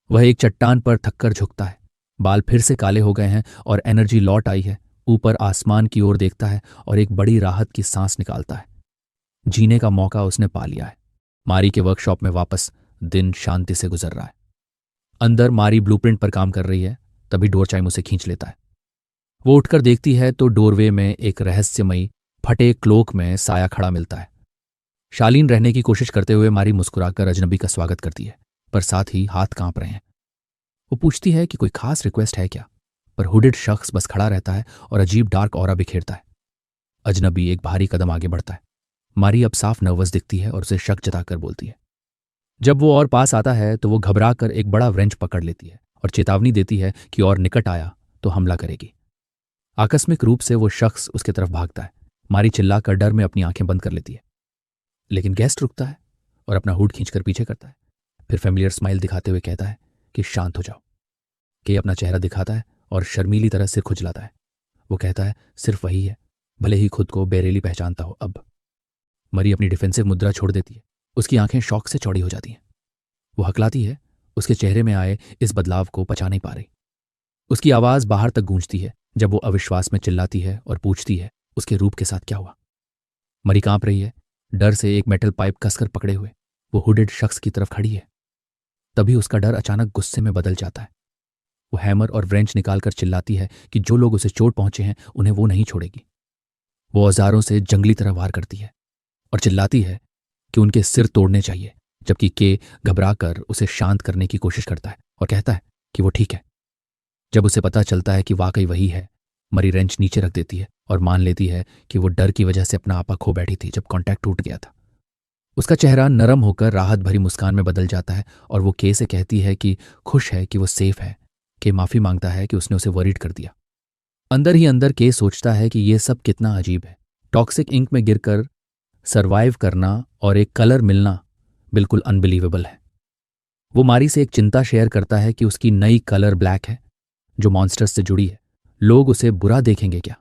वह एक चट्टान पर थककर झुकता है। बाल फिर से काले हो गए हैं और एनर्जी लौट आई है। ऊपर आसमान की ओर देखता है और एक बड़ी राहत की सांस निकालता है। जीने का मौका उसने पा लिया है। मारी के वर्कशॉप में वापस दिन शांति से गुजर रहा है। अंदर मारी ब्लूप्रिंट पर काम कर रही है, तभी डोर चाइम उसे खींच लेता है। वो उठकर देखती है तो डोरवे में एक रहस्यमयी फटे क्लोक में साया खड़ा मिलता है। शालीन रहने की कोशिश करते हुए मारी मुस्कुराकर अजनबी का स्वागत करती है, पर साथ ही हाथ कांप रहे हैं। वो पूछती है कि कोई खास रिक्वेस्ट है क्या, पर हुडेड शख्स बस खड़ा रहता है और अजीब डार्क ऑरा बिखेरता है। अजनबी एक भारी कदम आगे बढ़ता है। मारी अब साफ नर्वस दिखती है और उसे शक जताकर बोलती है। जब वो और पास आता है तो वो घबराकर एक बड़ा व्रेंच पकड़ लेती है और चेतावनी देती है कि और निकट आया तो हमला करेगी। आकस्मिक रूप से वो शख्स उसकी तरफ भागता है। मारी चिल्लाकर डर में अपनी आंखें बंद कर लेती है, लेकिन गेस्ट रुकता है और अपना हुड खींचकर पीछे करता है। फिर फेमिलियर स्माइल दिखाते हुए कहता है कि शांत हो जाओ। के अपना चेहरा दिखाता है और शर्मीली तरह सिर खुजलाता है। वो कहता है सिर्फ वही है, भले ही खुद को बेरेली पहचानता हो। अब मरी अपनी डिफेंसिव मुद्रा छोड़ देती है। उसकी आंखें शौक से चौड़ी हो जाती हैं। वो हकलाती है, उसके चेहरे में आए इस बदलाव को पचा नहीं पा रही। उसकी आवाज बाहर तक गूंजती है जब वो अविश्वास में चिल्लाती है और पूछती है उसके रूप के साथ क्या हुआ। मरी कांप रही है, डर से एक मेटल पाइप कसकर पकड़े हुए। वो हुडेड शख्स की तरफ खड़ी है। तभी उसका डर अचानक गुस्से में बदल जाता है। वो हैमर और व्रेंच निकालकर चिल्लाती है कि जो लोग उसे चोट पहुंचे हैं उन्हें वो नहीं छोड़ेगी। वो औजारों से जंगली तरह वार करती है और चिल्लाती है कि उनके सिर तोड़ने चाहिए, जबकि के घबराकर उसे शांत करने की कोशिश करता है और कहता है कि वो ठीक है। जब उसे पता चलता है कि वाकई वही है, मरी रेंच नीचे रख देती है और मान लेती है कि वो डर की वजह से अपना आपा खो बैठी थी जब कांटेक्ट टूट गया था। उसका चेहरा नरम होकर राहत भरी मुस्कान में बदल जाता है और वो के से कहती है कि खुश है कि वो सेफ है। के माफी मांगता है कि उसने उसे वरीड कर दिया। अंदर ही अंदर के सोचता है कि ये सब कितना अजीब है। टॉक्सिक इंक में गिरकर सरवाइव करना और एक कलर मिलना बिल्कुल अनबिलीवेबल है। वो मारी से एक चिंता शेयर करता है कि उसकी नई कलर ब्लैक है जो मॉन्स्टर्स से जुड़ी है। लोग उसे बुरा देखेंगे क्या?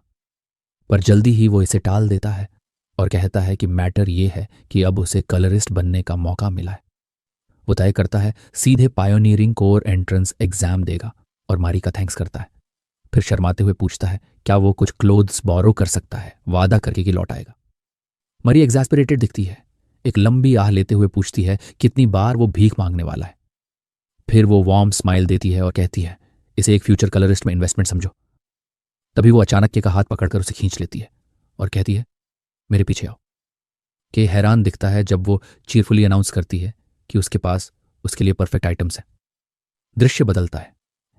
पर जल्दी ही वो इसे टाल देता है और कहता है कि मैटर ये है कि अब उसे कलरिस्ट बनने का मौका मिला है। वो तय करता है सीधे पायोनियरिंग कोर एंट्रेंस एग्जाम देगा और मारी का थैंक्स करता है। फिर शर्माते हुए पूछता है क्या वो कुछ क्लोथ्स बोरो कर सकता है, वादा करके कि लौट आएगा। मरी एग्जैस्परेटेड दिखती है। एक लंबी आह लेते हुए पूछती है कितनी बार वो भीख मांगने वाला है। फिर वो वार्म स्माइल देती है और कहती है इसे एक फ्यूचर कलरिस्ट में इन्वेस्टमेंट समझो। तभी वो अचानक के का हाथ पकड़कर उसे खींच लेती है और कहती है मेरे पीछे आओ। के हैरान दिखता है जब वो चीयरफुली अनाउंस करती है कि उसके पास उसके लिए परफेक्ट आइटम्स हैं। दृश्य बदलता है।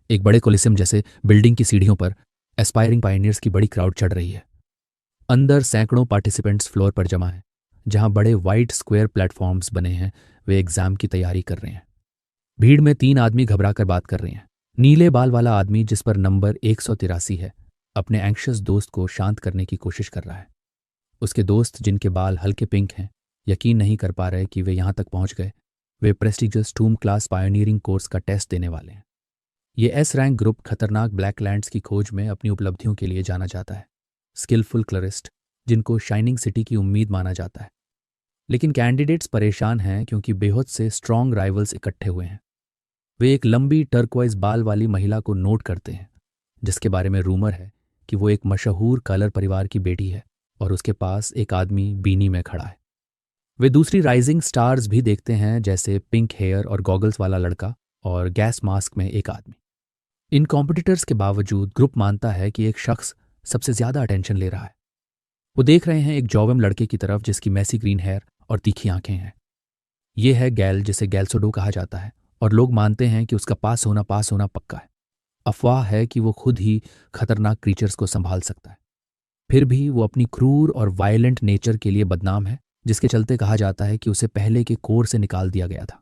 एक बड़े कोलिसियम जैसे बिल्डिंग की सीढ़ियों पर एस्पायरिंग पायनियर्स की बड़ी क्राउड चढ़ रही है। अंदर सैकड़ों पार्टिसिपेंट्स फ्लोर पर जमा हैं, जहां बड़े वाइट स्क्वायर प्लेटफॉर्म्स बने हैं। वे एग्जाम की तैयारी कर रहे हैं। भीड़ में 3 आदमी घबराकर बात कर रहे हैं। नीले बाल वाला आदमी जिस पर नंबर 183 है अपने एंग्शियस दोस्त को शांत करने की कोशिश कर रहा है। उसके दोस्त जिनके बाल हल्के पिंक हैं यकीन नहीं कर पा रहे कि वे यहां तक पहुंच गए वे प्रेस्टिजियस टूम क्लास पायोनियरिंग कोर्स का टेस्ट देने वाले हैं। ये एस रैंक ग्रुप खतरनाक ब्लैकलैंड्स की खोज में अपनी उपलब्धियों के लिए जाना जाता है। स्किलफुल क्लरिस्ट जिनको शाइनिंग सिटी की उम्मीद माना जाता है। लेकिन कैंडिडेट्स परेशान हैं क्योंकि बेहद से स्ट्रॉन्ग राइवल्स इकट्ठे हुए हैं। वे एक लंबी टर्क्वाइज बाल वाली महिला को नोट करते हैं जिसके बारे में रूमर है कि वो एक मशहूर कलर परिवार की बेटी है और उसके पास एक आदमी बीनी में खड़ा है। वे दूसरी राइजिंग स्टार्स भी देखते हैं जैसे पिंक हेयर और गॉगल्स वाला लड़का और गैस मास्क में एक आदमी। इन कॉम्पिटिटर्स के बावजूद ग्रुप मानता है कि एक शख्स सबसे ज्यादा अटेंशन ले रहा है। वो देख रहे हैं एक जौवम लड़के की तरफ जिसकी मैसी ग्रीन हेयर और तीखी आंखें हैं। ये है गैल जिसे गैल्सोडो कहा जाता है और लोग मानते हैं कि उसका पास होना पक्का है। अफवाह है कि वो खुद ही खतरनाक क्रीचर्स को संभाल सकता है। फिर भी वो अपनी क्रूर और वायलेंट नेचर के लिए बदनाम है जिसके चलते कहा जाता है कि उसे पहले के कोर से निकाल दिया गया था।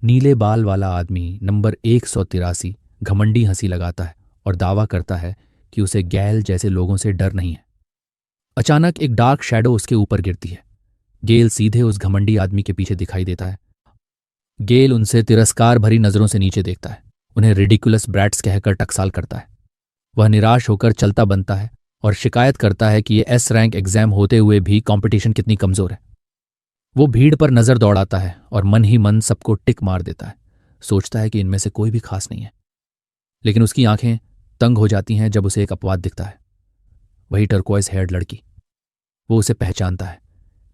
नीले बाल वाला आदमी नंबर 183 घमंडी हंसी लगाता है और दावा करता है कि उसे गैल जैसे लोगों से डर नहीं है। अचानक एक डार्क शैडो उसके ऊपर गिरती है। गेल सीधे उस घमंडी आदमी के पीछे दिखाई देता है। गेल उनसे तिरस्कार भरी नजरों से नीचे देखता है, उन्हें रिडिकुलस ब्रैट्स कहकर टकसाल करता है। वह निराश होकर चलता बनता है और शिकायत करता है कि ये एस रैंक एग्जाम होते हुए भी कंपटीशन कितनी कमजोर है। वो भीड़ पर नजर दौड़ाता है और मन ही मन सबको टिक मार देता है। सोचता है कि इनमें से कोई भी खास नहीं है। लेकिन उसकी आंखें तंग हो जाती हैं जब उसे एक अपवाद दिखता है। वही टर्कोइज हेयर्ड लड़की। वो उसे पहचानता है,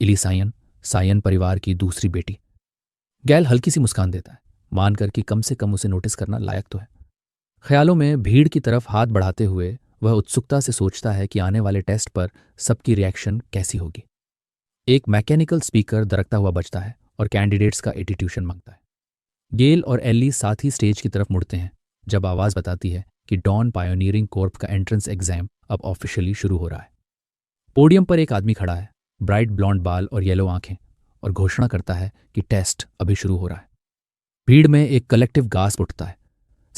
इलिसायन, सायन परिवार की दूसरी बेटी। गैल हल्की सी मुस्कान देता है, मानकर कि कम से कम उसे नोटिस करना लायक तो है। ख्यालों में भीड़ की तरफ हाथ बढ़ाते हुए वह उत्सुकता से सोचता है कि आने वाले टेस्ट पर सबकी रिएक्शन कैसी होगी। एक मैकेनिकल स्पीकर दरकता हुआ बजता है और कैंडिडेट्स का एटीट्यूशन मांगता है। गेल और एल्ली साथ ही स्टेज की तरफ मुड़ते हैं जब आवाज बताती है कि डॉन पायोनियरिंग कॉर्प का एंट्रेंस एग्जाम अब ऑफिशियली शुरू हो रहा है। पोडियम पर एक आदमी खड़ा है, ब्राइट ब्लॉन्ड बाल और येलो आंखें, और घोषणा करता है कि टेस्ट अभी शुरू हो रहा है। भीड़ में एक कलेक्टिव गास्प उठता है।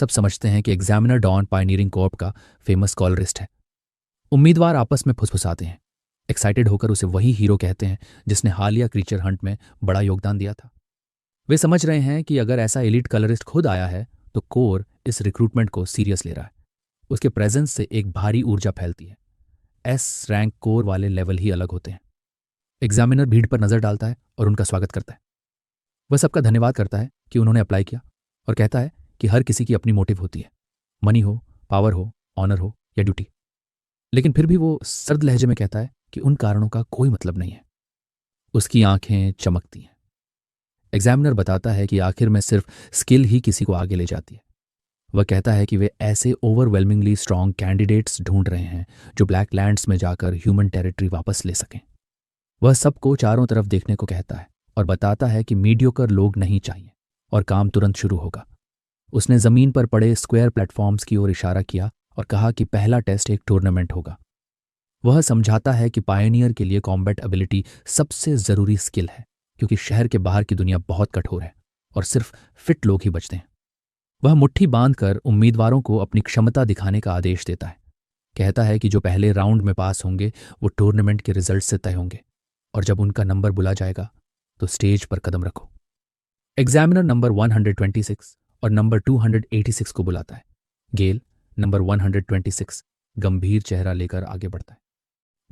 सब समझते हैं कि एग्जामिनर डॉन पायोनियरिंग कॉर्प का फेमस कॉलरिस्ट है। उम्मीदवार आपस में फुसफुसाते हैं, एक्साइटेड होकर उसे वही हीरो कहते हैं जिसने हालिया क्रीचर हंट में बड़ा योगदान दिया था। वे समझ रहे हैं कि अगर ऐसा एलिट कलरिस्ट खुद आया है तो कोर इस रिक्रूटमेंट को सीरियस ले रहा है। उसके प्रेजेंस से एक भारी ऊर्जा फैलती है। एस रैंक कोर वाले लेवल ही अलग होते हैं। एग्जामिनर भीड़ पर नजर डालता है और उनका स्वागत करता है। वह सबका धन्यवाद करता है कि उन्होंने अप्लाई किया और कहता है कि हर किसी की अपनी मोटिव होती है, मनी हो, पावर हो, ऑनर हो या ड्यूटी। लेकिन फिर भी वो सर्द लहजे में कहता है कि उन कारणों का कोई मतलब नहीं है। उसकी आंखें चमकती हैं। एग्जामिनर बताता है कि आखिर में सिर्फ स्किल ही किसी को आगे ले जाती है। वह कहता है कि वे ऐसे ओवरवेलमिंगली स्ट्रांग कैंडिडेट्स ढूंढ रहे हैं जो ब्लैक लैंड्स में जाकर ह्यूमन टेरिटरी वापस ले सकें। वह सबको चारों तरफ देखने को कहता है और बताता है कि मीडियोकर लोग नहीं चाहिए और काम तुरंत शुरू होगा। उसने जमीन पर पड़े स्क्वायर प्लेटफॉर्म्स की ओर इशारा किया और कहा कि पहला टेस्ट एक टूर्नामेंट होगा। वह समझाता है कि पायनियर के लिए कॉम्बैट एबिलिटी सबसे जरूरी स्किल है क्योंकि शहर के बाहर की दुनिया बहुत कठोर है और सिर्फ फिट लोग ही बचते हैं। वह मुट्ठी बांधकर उम्मीदवारों को अपनी क्षमता दिखाने का आदेश देता है। कहता है कि जो पहले राउंड में पास होंगे वो टूर्नामेंट के रिजल्ट से तय होंगे और जब उनका नंबर बुला जाएगा तो स्टेज पर कदम रखो। एग्जामिनर नंबर 126 और नंबर 286 को बुलाता है। गेल नंबर 126 गंभीर चेहरा लेकर आगे बढ़ता है।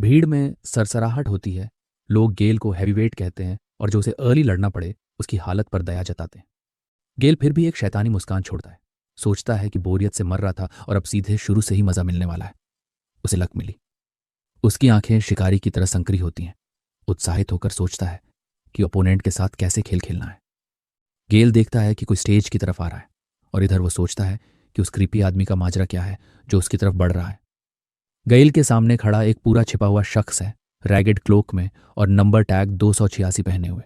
भीड़ में सरसराहट होती है। लोग गेल को हैवीवेट कहते हैं और जो उसे अर्ली लड़ना पड़े उसकी हालत पर दया जताते हैं। गेल फिर भी एक शैतानी मुस्कान छोड़ता है। सोचता है कि बोरियत से मर रहा था और अब सीधे शुरू से ही मजा मिलने वाला है। उसे लक मिली। उसकी आंखें शिकारी की तरह संकरी होती हैं। उत्साहित होकर सोचता है कि ओपोनेंट के साथ कैसे खेल खेलना है। गेल देखता है कि कोई स्टेज की तरफ आ रहा है और इधर वो सोचता है कि उस क्रीपी आदमी का माजरा क्या है जो उसकी तरफ बढ़ रहा है। गेल के सामने खड़ा एक पूरा छिपा हुआ शख्स है, रैगेड क्लोक में और नंबर टैग 286 पहने हुए।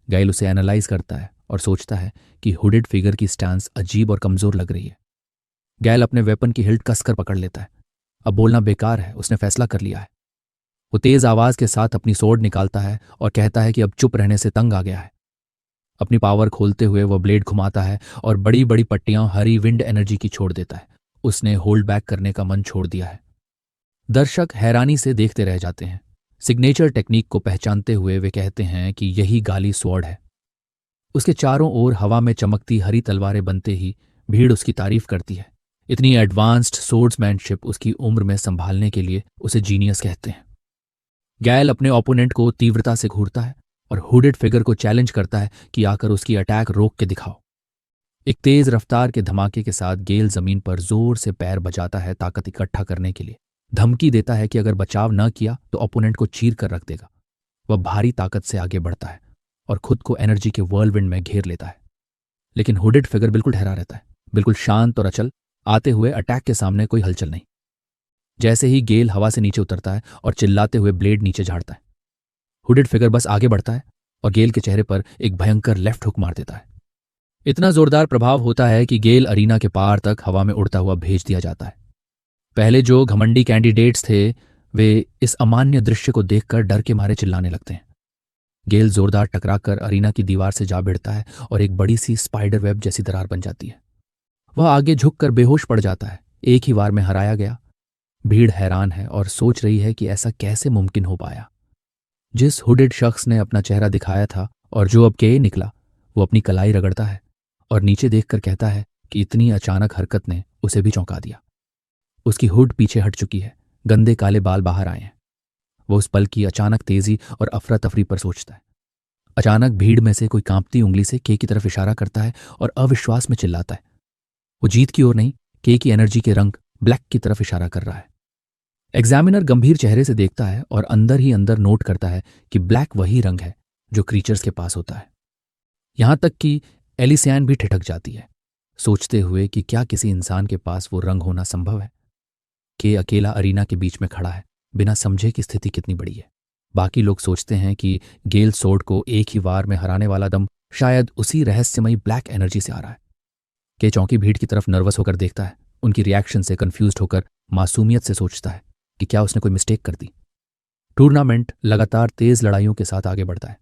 गेल उसे एनालाइज करता है और सोचता है कि हुडेड फिगर की स्टैंस अजीब और कमजोर लग रही है। गेल अपने वेपन की हिल्ट कसकर पकड़ लेता है। अब बोलना बेकार है, उसने फैसला कर लिया है। वो तेज आवाज के साथ अपनी सोर्ड निकालता है और कहता है कि अब चुप रहने से तंग आ गया है। अपनी पावर खोलते हुए वह ब्लेड घुमाता है और बड़ी बड़ी पट्टियां हरी विंड एनर्जी की छोड़ देता है। उसने होल्ड बैक करने का मन छोड़ दिया है। दर्शक हैरानी से देखते रह जाते हैं। सिग्नेचर टेक्निक को पहचानते हुए वे कहते हैं कि यही गाली स्वॉर्ड है। उसके चारों ओर हवा में चमकती हरी तलवारें बनते ही भीड़ उसकी तारीफ करती है। इतनी एडवांस्ड सोर्ड्समैनशिप उसकी उम्र में संभालने के लिए उसे जीनियस कहते हैं। गैल अपने ओपोनेंट को तीव्रता से घूरता है और हुडेड फिगर को चैलेंज करता है कि आकर उसकी अटैक रोक के दिखाओ। एक तेज रफ्तार के धमाके के साथ गेल जमीन पर जोर से पैर बजाता है ताकत इकट्ठा करने के लिए। धमकी देता है कि अगर बचाव न किया तो ओपोनेंट को चीर कर रख देगा। वह भारी ताकत से आगे बढ़ता है और खुद को एनर्जी के व्हर्लविंड में घेर लेता है। लेकिन हुडेड फिगर बिल्कुल ठहरा रहता है, बिल्कुल शांत और अचल। आते हुए अटैक के सामने कोई हलचल नहीं। जैसे ही गेल हवा से नीचे उतरता है और चिल्लाते हुए ब्लेड नीचे झाड़ता है, हुडेड फिगर बस आगे बढ़ता है और गेल के चेहरे पर एक भयंकर लेफ्ट हुक मार देता है। इतना जोरदार प्रभाव होता है कि गेल अरीना के पार तक हवा में उड़ता हुआ भेज दिया जाता है। पहले जो घमंडी कैंडिडेट्स थे वे इस अमान्य दृश्य को देखकर डर के मारे चिल्लाने लगते हैं। गेल जोरदार टकराकर अरीना की दीवार से जा भिड़ता है और एक बड़ी सी स्पाइडर वेब जैसी दरार बन जाती है। वह आगे झुककर बेहोश पड़ जाता है। एक ही वार में हराया गया। भीड़ हैरान है और सोच रही है कि ऐसा कैसे मुमकिन हो पाया। जिस हुडेड शख्स ने अपना चेहरा दिखाया था और जो अब के निकला, वो अपनी कलाई रगड़ता है और नीचे देखकर कहता है कि इतनी अचानक हरकत ने उसे भी चौंका दिया। उसकी हुड पीछे हट चुकी है, गंदे काले बाल बाहर आए हैं। वो उस पल की अचानक तेजी और अफरा तफरी पर सोचता है। अचानक भीड़ में से कोई कांपती उंगली से के की तरफ इशारा करता है और अविश्वास में चिल्लाता है। वो जीत की ओर नहीं, के की एनर्जी के रंग ब्लैक की तरफ इशारा कर रहा है। एग्जामिनर गंभीर चेहरे से देखता है और अंदर ही अंदर नोट करता है कि ब्लैक वही रंग है जो क्रीचर्स के पास होता है। यहां तक कि एलिसियन भी ठिठक जाती है, सोचते हुए कि क्या किसी इंसान के पास वो रंग होना संभव है। के अकेला अरीना के बीच में खड़ा है, बिना समझे कि स्थिति कितनी बड़ी है। बाकी लोग सोचते हैं कि गेल सोर्ड को एक ही वार में हराने वाला दम शायद उसी रहस्यमयी ब्लैक एनर्जी से आ रहा है। के चौंकी भीड़ की तरफ नर्वस होकर देखता है। उनकी रिएक्शन से कंफ्यूज्ड होकर मासूमियत से सोचता है कि क्या उसने कोई मिस्टेक कर दी। टूर्नामेंट लगातार तेज लड़ाइयों के साथ आगे बढ़ता है।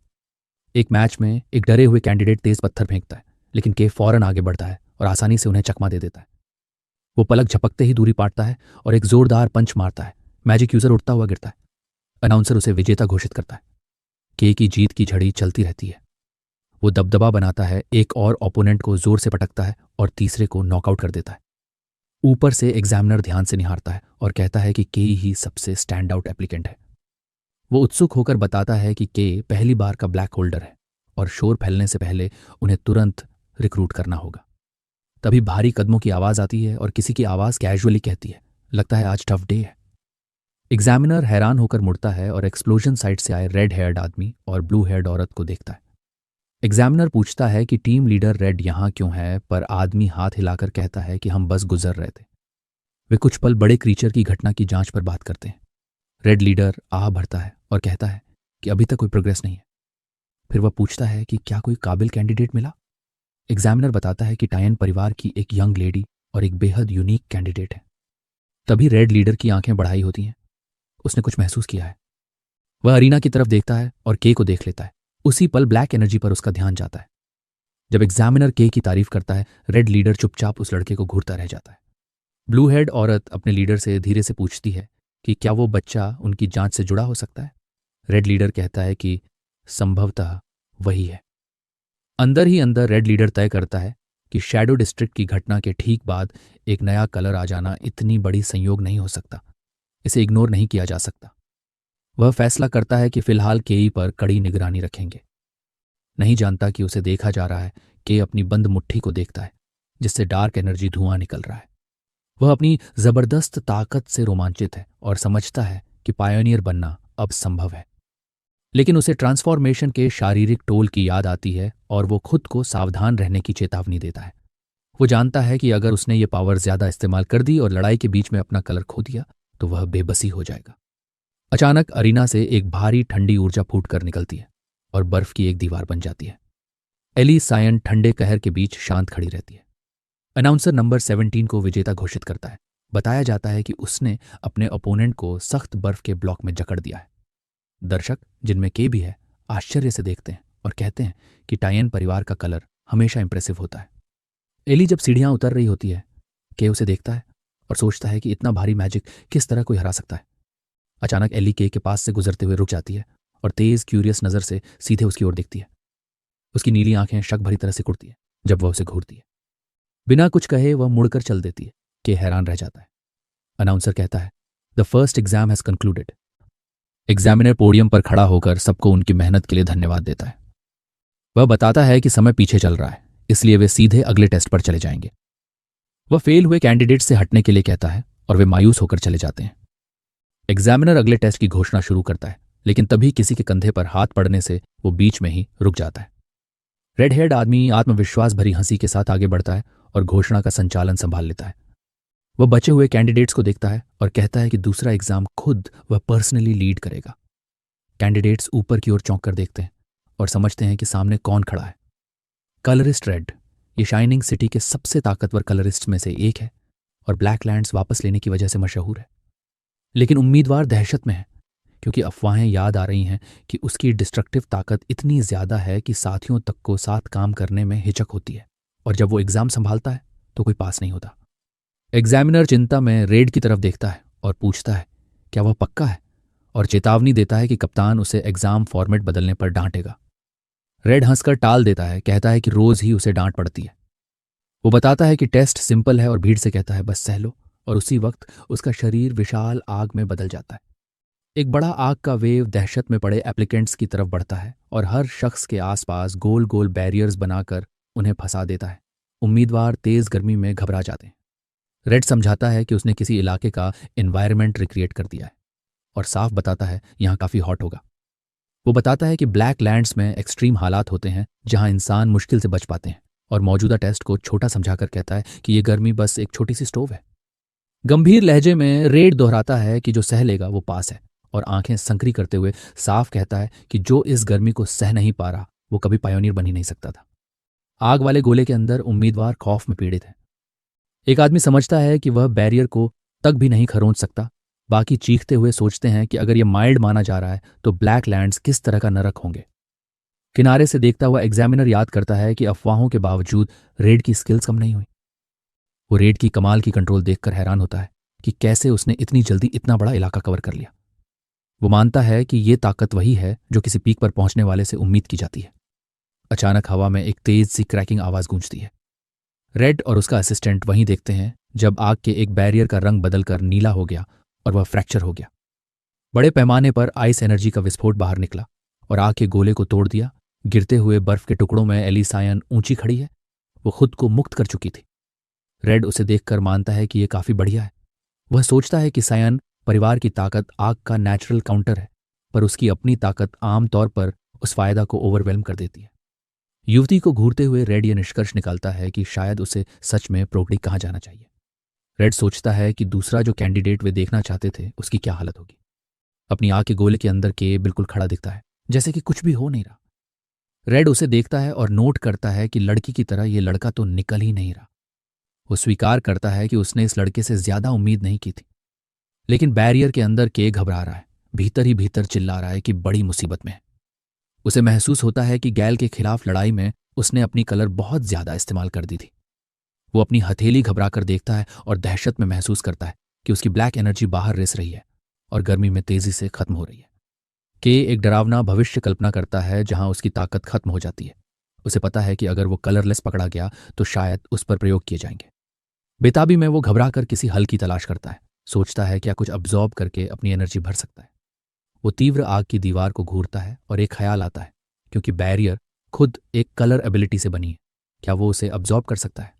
एक मैच में एक डरे हुए कैंडिडेट तेज पत्थर फेंकता है, लेकिन के फौरन आगे बढ़ता है और आसानी से उन्हें चकमा दे देता है। वो पलक झपकते ही दूरी पाटता है और एक जोरदार पंच मारता है। मैजिक यूजर उड़ता हुआ गिरता है। अनाउंसर उसे विजेता घोषित करता है। के की जीत की झड़ी चलती रहती है। वो दबदबा बनाता है, एक और ओपोनेंट को जोर से पटकता है और तीसरे को नॉकआउट कर देता है। ऊपर से एग्जामिनर ध्यान से निहारता है और कहता है कि के ही सबसे स्टैंड आउट एप्लीकेंट है। वो उत्सुक होकर बताता है कि के पहली बार का ब्लैक होल्डर है और शोर फैलने से पहले उन्हें तुरंत रिक्रूट करना होगा। तभी भारी कदमों की आवाज आती है और किसी की आवाज कैजुअली कहती है, लगता है आज टफ डे है। एग्जामिनर हैरान होकर मुड़ता है और एक्सप्लोजन साइट से आए रेड हेयर्ड आदमी और ब्लू हेयर्ड औरत को देखता है। एग्जामिनर पूछता है कि टीम लीडर रेड यहां क्यों है, पर आदमी हाथ हिलाकर कहता है कि हम बस गुजर रहे थे। वे कुछ पल बड़े क्रीचर की घटना की जांच पर बात करते हैं। रेड लीडर आह भरता है और कहता है कि अभी तक कोई प्रोग्रेस नहीं है। फिर वह पूछता है कि क्या कोई काबिल कैंडिडेट मिला। एग्जामिनर बताता है कि टायन परिवार की एक यंग लेडी और एक बेहद यूनिक कैंडिडेट है। तभी रेड लीडर की आंखें बढ़ाई होती हैं। उसने कुछ महसूस किया है। वह अरीना की तरफ देखता है और के को देख लेता है। उसी पल ब्लैक एनर्जी पर उसका ध्यान जाता है। जब एग्जामिनर के की तारीफ करता है, रेड लीडर चुपचाप उस लड़के को घूरता रह जाता है। ब्लू हेड औरत अपने लीडर से धीरे से पूछती है कि क्या वो बच्चा उनकी जांच से जुड़ा हो सकता है। रेड लीडर कहता है कि संभवतः वही है। अंदर ही अंदर रेड लीडर तय करता है कि शैडो डिस्ट्रिक्ट की घटना के ठीक बाद एक नया कलर आ जाना इतनी बड़ी संयोग नहीं हो सकता। इसे इग्नोर नहीं किया जा सकता। वह फैसला करता है कि फिलहाल केई पर कड़ी निगरानी रखेंगे। नहीं जानता कि उसे देखा जा रहा है। के अपनी बंद मुट्ठी को देखता है जिससे डार्क एनर्जी धुआं निकल रहा है। वह अपनी जबरदस्त ताकत से रोमांचित है और समझता है कि पायोनियर बनना अब संभव है। लेकिन उसे ट्रांसफॉर्मेशन के शारीरिक टोल की याद आती है और वो खुद को सावधान रहने की चेतावनी देता है। वो जानता है कि अगर उसने ये पावर ज्यादा इस्तेमाल कर दी और लड़ाई के बीच में अपना कलर खो दिया तो वह बेबसी हो जाएगा। अचानक अरीना से एक भारी ठंडी ऊर्जा फूटकर निकलती है और बर्फ की एक दीवार बन जाती है। एली सायन ठंडे कहर के बीच शांत खड़ी रहती है। अनाउंसर नंबर 17 को विजेता घोषित करता है। बताया जाता है कि उसने अपने ओपोनेंट को सख्त बर्फ के ब्लॉक में जकड़ दिया है। दर्शक, जिनमें के भी है, आश्चर्य से देखते हैं और कहते हैं कि टायन परिवार का कलर हमेशा इंप्रेसिव होता है। एली जब सीढ़ियां उतर रही होती है, के उसे देखता है और सोचता है कि इतना भारी मैजिक किस तरह कोई हरा सकता है। अचानक एली के पास से गुजरते हुए रुक जाती है और तेज क्यूरियस नजर से सीधे उसकी ओर देखती है। उसकी नीली आंखें शक भरी तरह से कुड़ती है जब वह उसे घूरती है। बिना कुछ कहे वह मुड़कर चल देती है। के हैरान रह जाता है। अनाउंसर कहता है, the first exam has concluded. Examiner podium पर खड़ा होकर सबको उनकी मेहनत के लिए धन्यवाद देता है। वह बताता है कि समय पीछे चल रहा है, इसलिए वे सीधे अगले टेस्ट पर चले जाएंगे। वह फेल हुए कैंडिडेट से हटने के लिए कहता है और वे मायूस होकर चले जाते हैं। एग्जामिनर अगले टेस्ट की घोषणा शुरू करता है, लेकिन तभी किसी के कंधे पर हाथ पड़ने से वो बीच में ही रुक जाता है। रेड हेयर्ड आदमी आत्मविश्वास भरी हंसी के साथ आगे बढ़ता है और घोषणा का संचालन संभाल लेता है। वह बचे हुए कैंडिडेट्स को देखता है और कहता है कि दूसरा एग्जाम खुद वह पर्सनली लीड करेगा। कैंडिडेट्स ऊपर की ओर चौंक कर देखते हैं और समझते हैं कि सामने कौन खड़ा है। कलरिस्ट रेड, ये शाइनिंग सिटी के सबसे ताकतवर कलरिस्ट में से एक है और ब्लैक लैंड्स वापस लेने की वजह से मशहूर है। लेकिन उम्मीदवार दहशत में है, क्योंकि अफवाहें याद आ रही हैं कि उसकी डिस्ट्रक्टिव ताकत इतनी ज्यादा है कि साथियों तक को साथ काम करने में हिचक होती है, और जब वो एग्जाम संभालता है तो कोई पास नहीं होता। एग्जामिनर चिंता में रेड की तरफ देखता है और पूछता है क्या वह पक्का है, और चेतावनी देता है कि कप्तान उसे एग्जाम फॉर्मेट बदलने पर डांटेगा। रेड हंसकर टाल देता है, कहता है कि रोज ही उसे डांट पड़ती है। वो बताता है कि टेस्ट सिंपल है और भीड़ से कहता है बस सह लो, और उसी वक्त उसका शरीर विशाल आग में बदल जाता है। एक बड़ा आग का वेव दहशत में पड़े एप्लीकेंट्स की तरफ बढ़ता है और हर शख्स के आसपास गोल गोल बैरियर्स बनाकर उन्हें फंसा देता है। उम्मीदवार तेज गर्मी में घबरा जाते हैं। रेड समझाता है कि उसने किसी इलाके का एनवायरनमेंट रिक्रिएट कर दिया है और साफ बताता है यहाँ काफ़ी हॉट होगा। वो बताता है कि ब्लैक लैंड्स में एक्सट्रीम हालात होते हैं जहाँ इंसान मुश्किल से बच पाते हैं, और मौजूदा टेस्ट को छोटा समझाकर कहता है कि ये गर्मी बस एक छोटी सी स्टोव है। गंभीर लहजे में रेड दोहराता है कि जो सह लेगा वो पास है, और आंखें संकरी करते हुए साफ कहता है कि जो इस गर्मी को सह नहीं पा रहा वो कभी पायोनियर बन ही नहीं सकता था। आग वाले गोले के अंदर उम्मीदवार खौफ में पीड़ित है। एक आदमी समझता है कि वह बैरियर को तक भी नहीं खरोंच सकता। बाकी चीखते हुए सोचते हैं कि अगर यह माइल्ड माना जा रहा है तो ब्लैक लैंड्स किस तरह का नरक होंगे। किनारे से देखता हुआ एग्जामिनर याद करता है कि अफवाहों के बावजूद रेड की स्किल्स कम नहीं हुई। वो रेड की कमाल की कंट्रोल देखकर हैरान होता है कि कैसे उसने इतनी जल्दी इतना बड़ा इलाका कवर कर लिया। वो मानता है कि ये ताकत वही है जो किसी पीक पर पहुंचने वाले से उम्मीद की जाती है। अचानक हवा में एक तेज सी क्रैकिंग आवाज गूंजती है। रेड और उसका असिस्टेंट वहीं देखते हैं जब आग के एक बैरियर का रंग बदलकर नीला हो गया और वह फ्रैक्चर हो गया। बड़े पैमाने पर आइस एनर्जी का विस्फोट बाहर निकला और आग के गोले को तोड़ दिया। गिरते हुए बर्फ के टुकड़ों में एलिसायन ऊंची खड़ी है। वो खुद को मुक्त कर चुकी थी। रेड उसे देखकर मानता है कि यह काफी बढ़िया है। वह सोचता है कि सायन परिवार की ताकत आग का नेचुरल काउंटर है, पर उसकी अपनी ताकत आमतौर पर उस फायदा को ओवरवेल्म कर देती है। युवती को घूरते हुए रेड यह निष्कर्ष निकालता है कि शायद उसे सच में प्रोगड़ी कहा जाना चाहिए। रेड सोचता है कि दूसरा जो कैंडिडेट वे देखना चाहते थे उसकी क्या हालत होगी। अपनी आग के गोले के अंदर के बिल्कुल खड़ा दिखता है, जैसे कि कुछ भी हो नहीं रहा। रेड उसे देखता है और नोट करता है कि लड़की की तरह यह लड़का तो निकल ही नहीं रहा। वो स्वीकार करता है कि उसने इस लड़के से ज्यादा उम्मीद नहीं की थी। लेकिन बैरियर के अंदर के घबरा रहा है, भीतर ही भीतर चिल्ला रहा है कि बड़ी मुसीबत में है। उसे महसूस होता है कि गैल के खिलाफ लड़ाई में उसने अपनी कलर बहुत ज्यादा इस्तेमाल कर दी थी। वो अपनी हथेली घबराकर देखता है और दहशत में महसूस करता है कि उसकी ब्लैक एनर्जी बाहर रिस रही है और गर्मी में तेजी से खत्म हो रही है। के एक डरावना भविष्य कल्पना करता है जहां उसकी ताकत खत्म हो जाती है। उसे पता है कि अगर वो कलरलेस पकड़ा गया तो शायद उस पर प्रयोग किए जाएंगे। बेताबी में वो घबराकर किसी हल की तलाश करता है। सोचता है क्या कुछ अब्जॉर्ब करके अपनी एनर्जी भर सकता है। वो तीव्र आग की दीवार को घूरता है और एक ख्याल आता है, क्योंकि बैरियर खुद एक कलर एबिलिटी से बनी है, क्या वो उसे अब्जॉर्ब कर सकता है।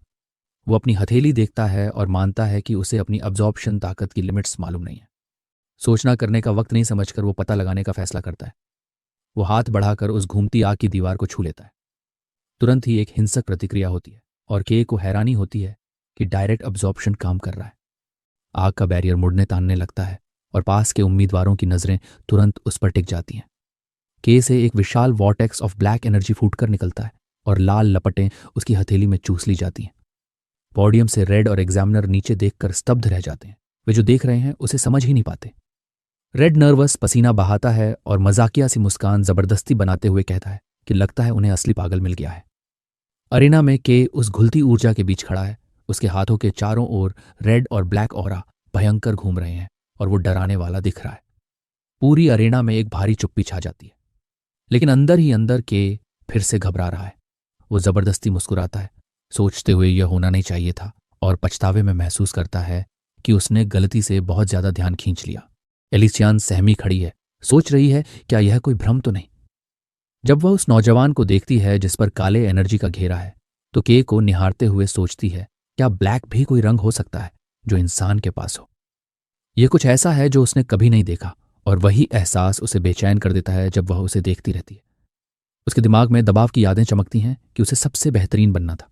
वो अपनी हथेली देखता है और मानता है कि उसे अपनी अब्जॉर्प्शन ताकत की लिमिट्स मालूम नहीं है। सोचना करने का वक्त नहीं समझकर वो पता लगाने का फैसला करता है। वो हाथ बढ़ाकर उस घूमती आग की दीवार को छू लेता है। तुरंत ही एक हिंसक प्रतिक्रिया होती है और के को हैरानी होती है कि डायरेक्ट अब्जॉर्प्शन काम कर रहा है। आग का बैरियर मुड़ने तानने लगता है और पास के उम्मीदवारों की नजरें तुरंत उस पर टिक जाती हैं। के से एक विशाल वॉर्टेक्स ऑफ ब्लैक एनर्जी फूटकर निकलता है और लाल लपटें उसकी हथेली में चूस ली जाती हैं। पोडियम से रेड और एग्जामिनर नीचे देखकर स्तब्ध रह जाते हैं। वे जो देख रहे हैं उसे समझ ही नहीं पाते। रेड नर्वस पसीना बहाता है और मजाकिया सी मुस्कान जबरदस्ती बनाते हुए कहता है कि लगता है उन्हें असली पागल मिल गया है। अरीना में के उस घुलती ऊर्जा के बीच खड़ा है। उसके हाथों के चारों ओर रेड और ब्लैक ऑरा भयंकर घूम रहे हैं और वो डराने वाला दिख रहा है। पूरी अरेना में एक भारी चुप्पी छा जाती है, लेकिन अंदर ही अंदर के फिर से घबरा रहा है। वो जबरदस्ती मुस्कुराता है, सोचते हुए यह होना नहीं चाहिए था, और पछतावे में महसूस करता है कि उसने गलती से बहुत ज्यादा ध्यान खींच लिया। एलिसियान सहमी खड़ी है, सोच रही है क्या यह कोई भ्रम तो नहीं। जब वह उस नौजवान को देखती है जिस पर काले एनर्जी का घेरा है, तो के को निहारते हुए सोचती है क्या ब्लैक भी कोई रंग हो सकता है जो इंसान के पास हो। यह कुछ ऐसा है जो उसने कभी नहीं देखा, और वही एहसास उसे बेचैन कर देता है जब वह उसे देखती रहती है। उसके दिमाग में दबाव की यादें चमकती हैं कि उसे सबसे बेहतरीन बनना था।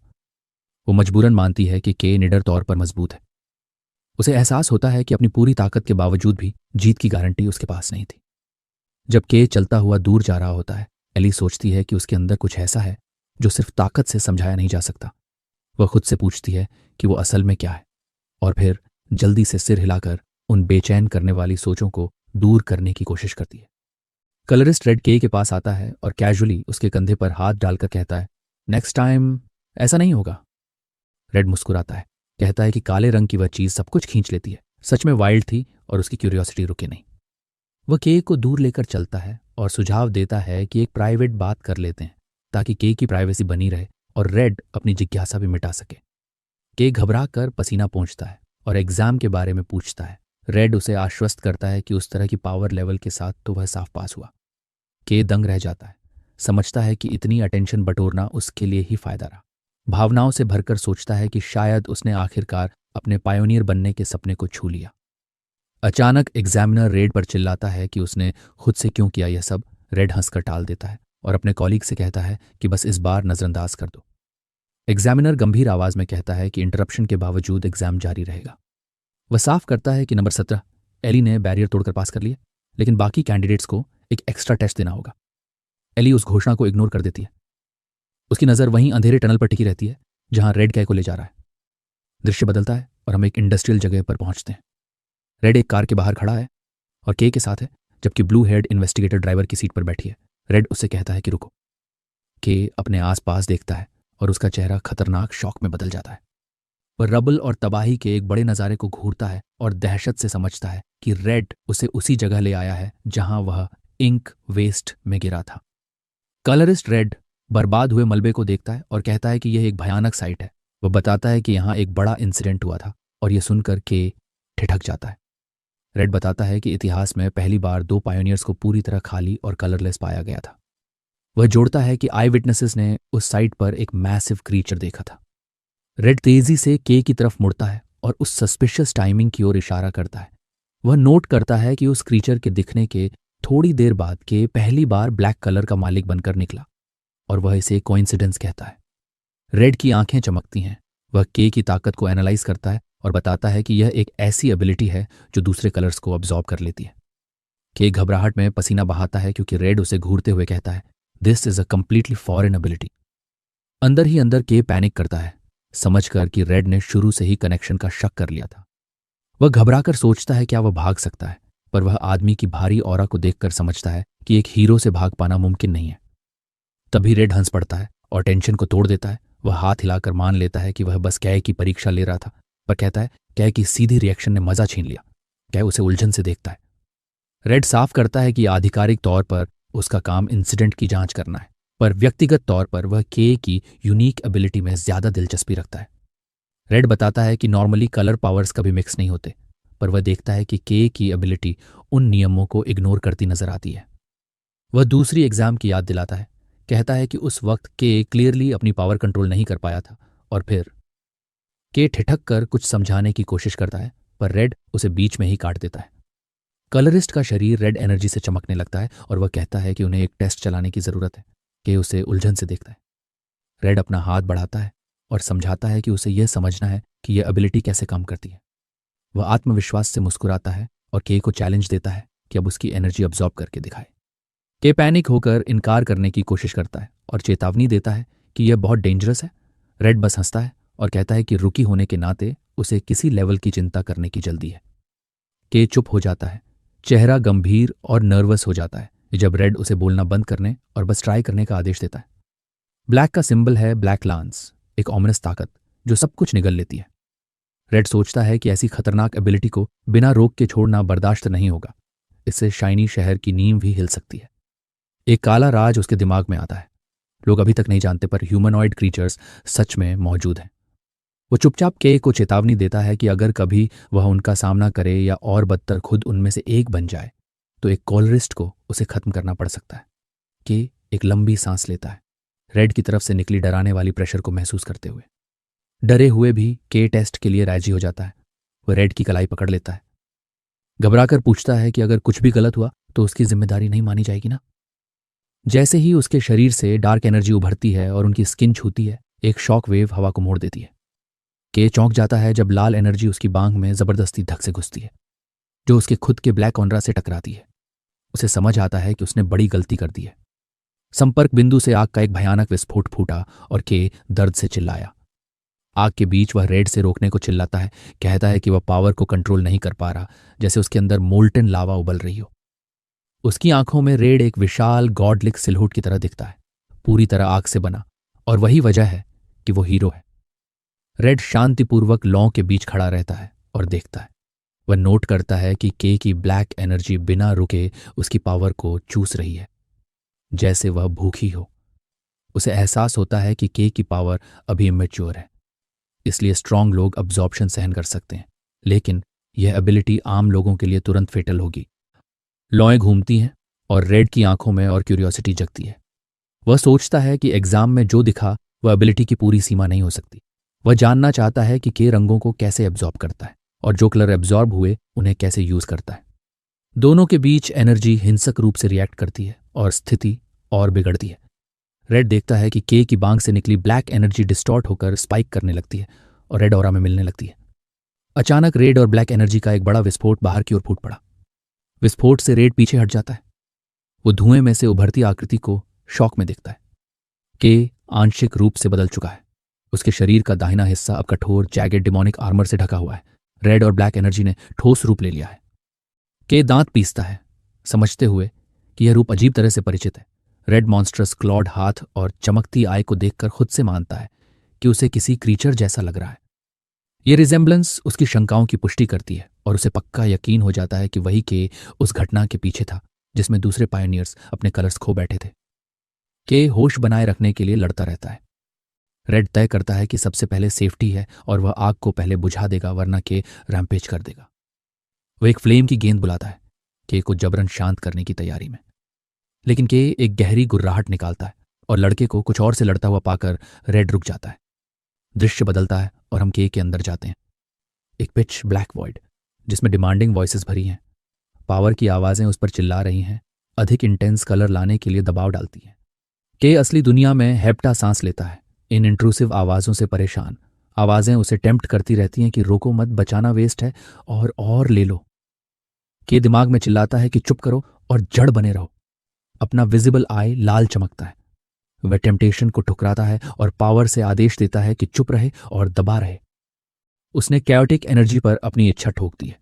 वो मजबूरन मानती है कि के निडर तौर पर मजबूत है। उसे एहसास होता है कि अपनी पूरी ताकत के बावजूद भी जीत की गारंटी उसके पास नहीं थी। जब के चलता हुआ दूर जा रहा होता है, एली सोचती है कि उसके अंदर कुछ ऐसा है जो सिर्फ ताकत से समझाया नहीं जा सकता। वह खुद से पूछती है कि वो असल में क्या है, और फिर जल्दी से सिर हिलाकर उन बेचैन करने वाली सोचों को दूर करने की कोशिश करती है। कलरिस्ट रेड के पास आता है और कैजुअली उसके कंधे पर हाथ डालकर कहता है, नेक्स्ट टाइम ऐसा नहीं होगा। रेड मुस्कुराता है, कहता है कि काले रंग की वह चीज सब कुछ खींच लेती है, सच में वाइल्ड थी और उसकी क्यूरियोसिटी रुके नहीं। वह के को दूर लेकर चलता है और सुझाव देता है कि एक प्राइवेट बात कर लेते हैं ताकि के की प्राइवेसी बनी रहे और रेड अपनी जिज्ञासा भी मिटा सके। के घबरा कर पसीना पोंछता है और एग्जाम के बारे में पूछता है। रेड उसे आश्वस्त करता है कि उस तरह की पावर लेवल के साथ तो वह साफ पास हुआ। के दंग रह जाता है, समझता है कि इतनी अटेंशन बटोरना उसके लिए ही फायदा रहा। भावनाओं से भरकर सोचता है कि शायद उसने आखिरकार अपने पायोनियर बनने के सपने को छू लिया। अचानक एग्जामिनर रेड पर चिल्लाता है कि उसने खुद से क्यों किया यह सब। रेड हंसकर टाल देता है और अपने कॉलीग से कहता है कि बस इस बार नजरअंदाज कर दो। एग्जामिनर गंभीर आवाज में कहता है कि इंटरप्शन के बावजूद एग्जाम जारी रहेगा। वह साफ करता है कि नंबर 17 एली ने बैरियर तोड़कर पास कर लिया, लेकिन बाकी कैंडिडेट्स को एक एक्स्ट्रा टेस्ट देना होगा। एली उस घोषणा को इग्नोर कर देती है। उसकी नजर वहीं अंधेरे टनल पर टिकी रहती है जहां रेड कै को ले जा रहा है। दृश्य बदलता है और हम एक इंडस्ट्रियल जगह पर पहुंचते हैं। रेड एक कार के बाहर खड़ा है और के साथ है, जबकि ब्लू हेड इन्वेस्टिगेटर ड्राइवर की सीट पर बैठी है। रेड उससे कहता है कि रुको। के अपने आसपास देखता है और उसका चेहरा खतरनाक शौक में बदल जाता है। वह रबल और तबाही के एक बड़े नज़ारे को घूरता है और दहशत से समझता है कि रेड उसे उसी जगह ले आया है जहां वह इंक वेस्ट में गिरा था। कलरिस्ट रेड बर्बाद हुए मलबे को देखता है और कहता है कि यह एक भयानक साइट है। वह बताता है कि यहाँ एक बड़ा इंसिडेंट हुआ था, और यह सुनकर के ठिठक जाता है। रेड बताता है कि इतिहास में पहली बार 2 पायोनियर्स को पूरी तरह खाली और कलरलेस पाया गया था। वह जोड़ता है कि आई विटनेसेस ने उस साइट पर एक मैसिव क्रीचर देखा था। रेड तेजी से के की तरफ मुड़ता है और उस सस्पिशियस टाइमिंग की ओर इशारा करता है। वह नोट करता है कि उस क्रीचर के दिखने के थोड़ी देर बाद के पहली बार ब्लैक कलर का मालिक बनकर निकला, और वह इसे कोइंसिडेंस कहता है। रेड की आंखें चमकती हैं। वह के की ताकत को एनालाइज करता है और बताता है कि यह एक ऐसी एबिलिटी है जो दूसरे कलर्स को अब्सॉर्ब कर लेती है। के घबराहट में पसीना बहाता है क्योंकि रेड उसे घूरते हुए कहता है, this is a completely foreign ability. अंदर ही अंदर के पैनिक करता है, समझकर कि रेड ने शुरू से ही कनेक्शन का शक कर लिया था। वह घबराकर सोचता है क्या वह भाग सकता है, पर वह आदमी की भारी ऑरा को देखकर समझता है कि एक हीरो से भाग पाना मुमकिन नहीं है। तभी रेड हंस पड़ता है और टेंशन को तोड़ देता है। वह हाथ हिलाकर मान लेता है कि वह बस कै की परीक्षा ले रहा था, पर कहता है कै की सीधी रिएक्शन ने मजा छीन लिया। कै उसे उलझन से देखता है। रेड साफ करता है कि आधिकारिक तौर पर उसका काम इंसिडेंट की जांच करना है, पर व्यक्तिगत तौर पर वह के की यूनिक एबिलिटी में ज्यादा दिलचस्पी रखता है। रेड बताता है कि नॉर्मली कलर पावर्स कभी मिक्स नहीं होते, पर वह देखता है कि के की एबिलिटी उन नियमों को इग्नोर करती नजर आती है। वह दूसरी एग्जाम की याद दिलाता है, कहता है कि उस वक्त के क्लियरली अपनी पावर कंट्रोल नहीं कर पाया था, और फिर के ठिठक कर कुछ समझाने की कोशिश करता है, पर रेड उसे बीच में ही काट देता है। कलरिस्ट का शरीर रेड एनर्जी से चमकने लगता है और वह कहता है कि उन्हें एक टेस्ट चलाने की जरूरत है। के उसे उलझन से देखता है। रेड अपना हाथ बढ़ाता है और समझाता है कि उसे यह समझना है कि यह एबिलिटी कैसे काम करती है। वह आत्मविश्वास से मुस्कुराता है और के को चैलेंज देता है कि अब उसकी एनर्जी अब्सॉर्ब करके दिखाए। के पैनिक होकर इनकार करने की कोशिश करता है और चेतावनी देता है कि यह बहुत डेंजरस है। रेड बस हंसता है और कहता है कि रुकी होने के नाते उसे किसी लेवल की चिंता करने की जल्दी है। के चुप हो जाता है, चेहरा गंभीर और नर्वस हो जाता है जब रेड उसे बोलना बंद करने और बस ट्राई करने का आदेश देता है। ब्लैक का सिंबल है ब्लैक लांस, एक ऑमिनस ताकत जो सब कुछ निगल लेती है। रेड सोचता है कि ऐसी खतरनाक एबिलिटी को बिना रोक के छोड़ना बर्दाश्त नहीं होगा। इससे शाइनी शहर की नींव भी हिल सकती है। एक काला राज उसके दिमाग में आता है। लोग अभी तक नहीं जानते, पर ह्यूमनॉइड क्रीचर्स सच में मौजूद हैं। वो चुपचाप के को चेतावनी देता है कि अगर कभी वह उनका सामना करे या और बदतर खुद उनमें से एक बन जाए तो एक कॉलरिस्ट को उसे खत्म करना पड़ सकता है। के एक लंबी सांस लेता है, रेड की तरफ से निकली डराने वाली प्रेशर को महसूस करते हुए। डरे हुए भी के टेस्ट के लिए राजी हो जाता है। वह रेड की कलाई पकड़ लेता है, घबराकर पूछता है कि अगर कुछ भी गलत हुआ तो उसकी जिम्मेदारी नहीं मानी जाएगी ना। जैसे ही उसके शरीर से डार्क एनर्जी उभरती है और उनकी स्किन छूती है, एक शॉक वेव हवा को मोड़ देती है। के चौंक जाता है जब लाल एनर्जी उसकी बांग में जबरदस्ती धक से घुसती है, जो उसके खुद के ब्लैक ऑनरा से टकराती है। उसे समझ आता है कि उसने बड़ी गलती कर दी है। संपर्क बिंदु से आग का एक भयानक विस्फोट फूटा और के दर्द से चिल्लाया। आग के बीच वह रेड से रोकने को चिल्लाता है, कहता है कि वह पावर को कंट्रोल नहीं कर पा रहा, जैसे उसके अंदर मोल्टन लावा उबल रही हो। उसकी आंखों में रेड एक विशाल गॉडलिक सिलहुट की तरह दिखता है, पूरी तरह आग से बना, और वही वजह है कि वो हीरो है। रेड शांतिपूर्वक लौ के बीच खड़ा रहता है और देखता है। वह नोट करता है कि के की ब्लैक एनर्जी बिना रुके उसकी पावर को चूस रही है, जैसे वह भूखी हो। उसे एहसास होता है कि के की पावर अभी इमेच्योर है, इसलिए स्ट्रांग लोग अब्जॉर्प्शन सहन कर सकते हैं, लेकिन यह एबिलिटी आम लोगों के लिए तुरंत फेटल होगी। लौएं घूमती हैं और रेड की आंखों में और क्यूरियोसिटी जगती है। वह सोचता है कि एग्जाम में जो दिखा वह एबिलिटी की पूरी सीमा नहीं हो सकती। वह जानना चाहता है कि के रंगों को कैसे एब्जॉर्ब करता है और जो कलर एब्जॉर्ब हुए उन्हें कैसे यूज करता है। दोनों के बीच एनर्जी हिंसक रूप से रिएक्ट करती है और स्थिति और बिगड़ती है। रेड देखता है कि के की बांग से निकली ब्लैक एनर्जी डिस्टॉर्ट होकर स्पाइक करने लगती है और रेड ऑरा में मिलने लगती है। अचानक रेड और ब्लैक एनर्जी का एक बड़ा विस्फोट बाहर की ओर फूट पड़ा। विस्फोट से रेड पीछे हट जाता है। वो धुएं में से उभरती आकृति को शॉक में देखता है। के आंशिक रूप से बदल चुका है। उसके शरीर का दाहिना हिस्सा अब कठोर जैगेड डिमोनिक आर्मर से ढका हुआ है। रेड और ब्लैक एनर्जी ने ठोस रूप ले लिया है। के दांत पीसता है, समझते हुए कि यह रूप अजीब तरह से परिचित है। रेड मॉन्स्ट्रस क्लॉड हाथ और चमकती आय को देखकर खुद से मानता है कि उसे किसी क्रीचर जैसा लग रहा है। यह रिजेम्बलेंस उसकी शंकाओं की पुष्टि करती है और उसे पक्का यकीन हो जाता है कि वही के उस घटना के पीछे था जिसमें दूसरे पायनियर्स अपने कलर्स खो बैठे थे। के होश बनाए रखने के लिए लड़ता रहता है। रेड तय करता है कि सबसे पहले सेफ्टी है और वह आग को पहले बुझा देगा, वरना के रैम्पेज कर देगा। वह एक फ्लेम की गेंद बुलाता है, के को जबरन शांत करने की तैयारी में। लेकिन के एक गहरी गुर्राहट निकालता है और लड़के को कुछ और से लड़ता हुआ पाकर रेड रुक जाता है। दृश्य बदलता है और हम के अंदर जाते हैं। एक पिच ब्लैक वॉइड जिसमें डिमांडिंग वॉइसेस भरी हैं। पावर की आवाजें उस पर चिल्ला रही हैं, अधिक इंटेंस कलर लाने के लिए दबाव डालती हैं। के असली दुनिया में हेप्टा सांस लेता है, इन इंट्रूसिव आवाज़ों से परेशान। आवाज़ें उसे टेम्प्ट करती रहती हैं कि रोको मत, बचाना वेस्ट है, और ले लो। के दिमाग में चिल्लाता है कि चुप करो और जड़ बने रहो। अपना विजिबल आई लाल चमकता है। वह टेम्पटेशन को ठुकराता है और पावर से आदेश देता है कि चुप रहे और दबा रहे। उसने कैओटिक एनर्जी पर अपनी इच्छा ठोक दी है।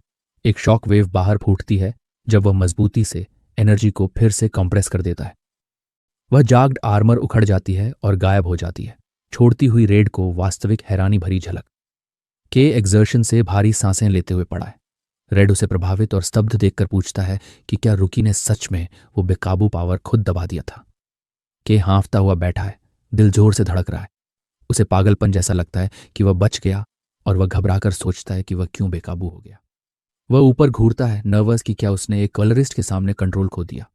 एक शॉक वेव बाहर फूटती है जब वह मजबूती से एनर्जी को फिर से कंप्रेस कर देता है। वह जाग्ड आर्मर उखड़ जाती है और गायब हो जाती है, छोड़ती हुई रेड को वास्तविक हैरानी भरी झलक। के एक्सर्शन से भारी सांसें लेते हुए पड़ा है। रेड उसे प्रभावित और स्तब्ध देखकर पूछता है कि क्या रुकी ने सच में वो बेकाबू पावर खुद दबा दिया था। के हाँफता हुआ बैठा है, दिल जोर से धड़क रहा है। उसे पागलपन जैसा लगता है कि वह बच गया और वह घबराकर सोचता है कि वह क्यों बेकाबू हो गया। वह ऊपर घूरता है, नर्वस कि क्या उसने एक कलरिस्ट के सामने कंट्रोल खो दिया।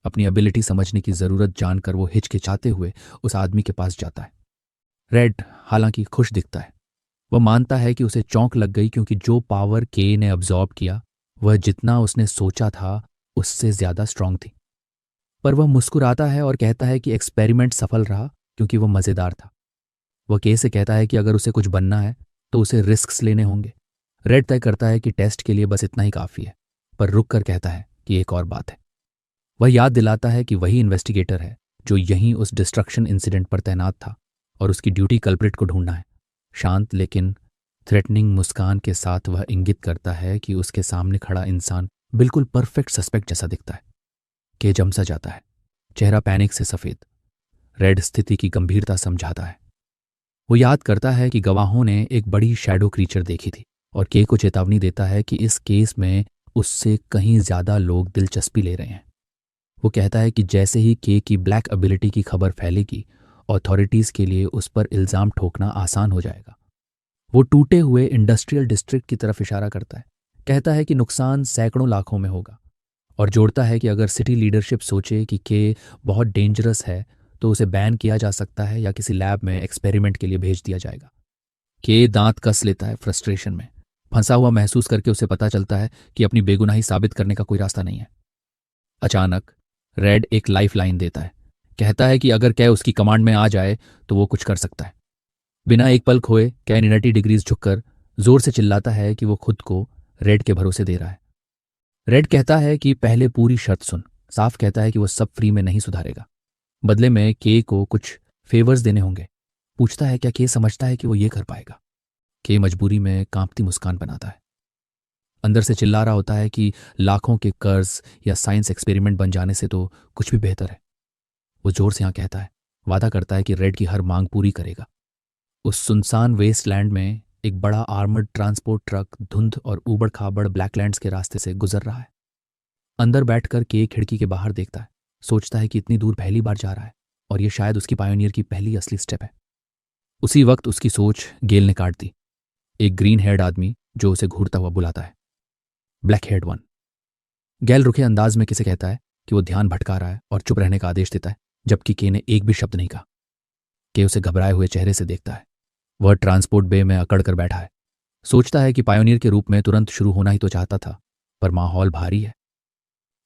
अपनी एबिलिटी समझने की जरूरत जानकर वो हिचकिचाते हुए उस आदमी के पास जाता है। रेड हालांकि खुश दिखता है। वह मानता है कि उसे चौंक लग गई, क्योंकि जो पावर के ने अब्जॉर्ब किया वह जितना उसने सोचा था उससे ज्यादा स्ट्रांग थी। पर वह मुस्कुराता है और कहता है कि एक्सपेरिमेंट सफल रहा क्योंकि वह मजेदार था। वह के से कहता है कि अगर उसे कुछ बनना है तो उसे रिस्क्स लेने होंगे। रेड तय करता है कि टेस्ट के लिए बस इतना ही काफी है, पर रुक कर कहता है कि एक और बात है। वह याद दिलाता है कि वही इन्वेस्टिगेटर है जो यहीं उस डिस्ट्रक्शन इंसिडेंट पर तैनात था और उसकी ड्यूटी कल्प्रिट को ढूंढना है। शांत लेकिन थ्रेटनिंग मुस्कान के साथ वह इंगित करता है कि उसके सामने खड़ा इंसान बिल्कुल परफेक्ट सस्पेक्ट जैसा दिखता है। के जमसा जाता है, चेहरा पैनिक से सफेद। रेड स्थिति की गंभीरता समझाता है। वो याद करता है कि गवाहों ने एक बड़ी शैडो क्रीचर देखी थी और के को चेतावनी देता है कि इस केस में उससे कहीं ज्यादा लोग दिलचस्पी ले रहे हैं। वो कहता है कि जैसे ही के की ब्लैक एबिलिटी की खबर फैलेगी अथॉरिटीज़ के लिए उस पर इल्ज़ाम ठोकना आसान हो जाएगा। वो टूटे हुए इंडस्ट्रियल डिस्ट्रिक्ट की तरफ इशारा करता है, कहता है कि नुकसान सैकड़ों लाखों में होगा, और जोड़ता है कि अगर सिटी लीडरशिप सोचे कि के बहुत डेंजरस है तो उसे बैन किया जा सकता है या किसी लैब में एक्सपेरिमेंट के लिए भेज दिया जाएगा। के दांत कस लेता है फ्रस्ट्रेशन में। फंसा हुआ महसूस करके उसे पता चलता है कि अपनी बेगुनाही साबित करने का कोई रास्ता नहीं है। अचानक रेड एक लाइफ लाइन देता है, कहता है कि अगर कै उसकी कमांड में आ जाए तो वो कुछ कर सकता है। बिना एक पल खोए कै 90 डिग्रीज झुककर जोर से चिल्लाता है कि वो खुद को रेड के भरोसे दे रहा है। रेड कहता है कि पहले पूरी शर्त सुन। साफ कहता है कि वो सब फ्री में नहीं सुधारेगा, बदले में के को कुछ फेवर्स देने होंगे। पूछता है क्या के समझता है कि वो ये कर पाएगा। के मजबूरी में कांपती मुस्कान बनाता है। अंदर से चिल्ला रहा होता है कि लाखों के कर्ज या साइंस एक्सपेरिमेंट बन जाने से तो कुछ भी बेहतर है। वो जोर से यहाँ कहता है, वादा करता है कि रेड की हर मांग पूरी करेगा। उस सुनसान वेस्टलैंड में एक बड़ा आर्मर्ड ट्रांसपोर्ट ट्रक धुंध और ऊबड़ खाबड़ ब्लैकलैंड्स के रास्ते से गुजर रहा है। अंदर बैठकर के खिड़की के बाहर देखता है, सोचता है कि इतनी दूर पहली बार जा रहा है और ये शायद उसकी पायोनियर की पहली असली स्टेप है। उसी वक्त उसकी सोच गेल ने काट दी। एक ग्रीन हेयर्ड आदमी जो उसे घूरता हुआ बुलाता है, ब्लैक हेयर्ड वन। गैल रुखे अंदाज में किसे कहता है कि वो ध्यान भटका रहा है और चुप रहने का आदेश देता है, जबकि के ने एक भी शब्द नहीं कहा। के उसे घबराए हुए चेहरे से देखता है। वह ट्रांसपोर्ट बे में अकड़ कर बैठा है। सोचता है कि पायोनियर के रूप में तुरंत शुरू होना ही तो चाहता था, पर माहौल भारी है।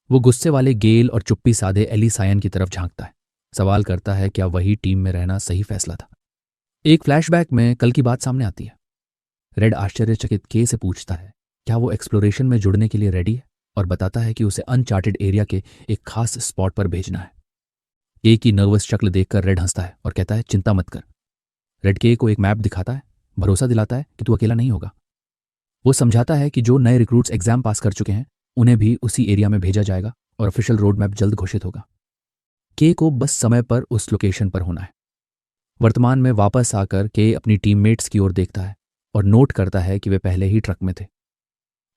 वो गुस्से वाले गेल और चुप्पी साधे एली सायन की तरफ झांकता है। सवाल करता है क्या वही टीम में रहना सही फैसला था। एक फ्लैशबैक में कल की बात सामने आती है। रेड आश्चर्यचकित के से पूछता है क्या वो एक्सप्लोरेशन में जुड़ने के लिए रेडी है, और बताता है कि उसे अनचार्टेड एरिया के एक खास स्पॉट पर भेजना है। के की नर्वस शक्ल देखकर रेड हंसता है और कहता है चिंता मत कर। रेड के को एक मैप दिखाता है, भरोसा दिलाता है कि तू अकेला नहीं होगा। वो समझाता है कि जो नए रिक्रूट्स एग्जाम पास कर चुके हैं उन्हें भी उसी एरिया में भेजा जाएगा और ऑफिशियल रोड मैप जल्द घोषित होगा। के को बस समय पर उस लोकेशन पर होना है। वर्तमान में वापस आकर के अपनी टीममेट्स की ओर देखता है और नोट करता है कि वे पहले ही ट्रक में थे।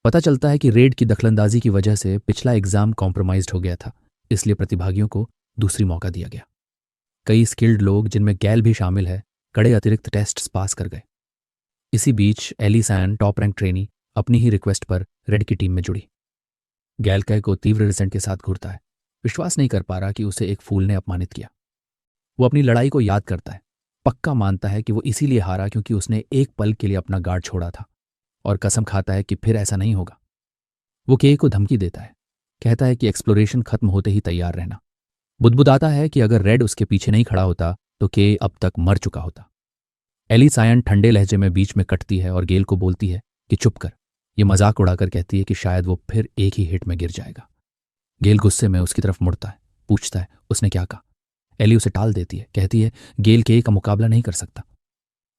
पता चलता है कि रेड की दखलंदाजी की वजह से पिछला एग्जाम कॉम्प्रोमाइज्ड हो गया था, इसलिए प्रतिभागियों को दूसरी मौका दिया गया। कई स्किल्ड लोग, जिनमें गैल भी शामिल है, कड़े अतिरिक्त टेस्ट्स पास कर गए। इसी बीच एलिसान टॉप रैंक ट्रेनी अपनी ही रिक्वेस्ट पर रेड की टीम में जुड़ी। गैल कै को तीव्र रिसेंट के साथ घूरता है। विश्वास नहीं कर पा रहा कि उसे एक फूल ने अपमानित किया। वो अपनी लड़ाई को याद करता है। पक्का मानता है कि वो इसीलिए हारा क्योंकि उसने एक पल के लिए अपना गार्ड छोड़ा था, और कसम खाता है कि फिर ऐसा नहीं होगा। वो के को धमकी देता है, कहता है कि एक्सप्लोरेशन खत्म होते ही तैयार रहना। बुदबुदाता है कि अगर रेड उसके पीछे नहीं खड़ा होता तो के अब तक मर चुका होता। एली सायन ठंडे लहजे में बीच में कटती है और गेल को बोलती है कि चुप कर। ये मजाक उड़ाकर कहती है कि शायद वो फिर एक ही हिट में गिर जाएगा। गेल गुस्से में उसकी तरफ मुड़ता है, पूछता है उसने क्या कहा। एली उसे टाल देती है, कहती है गेल के का मुकाबला नहीं कर सकता।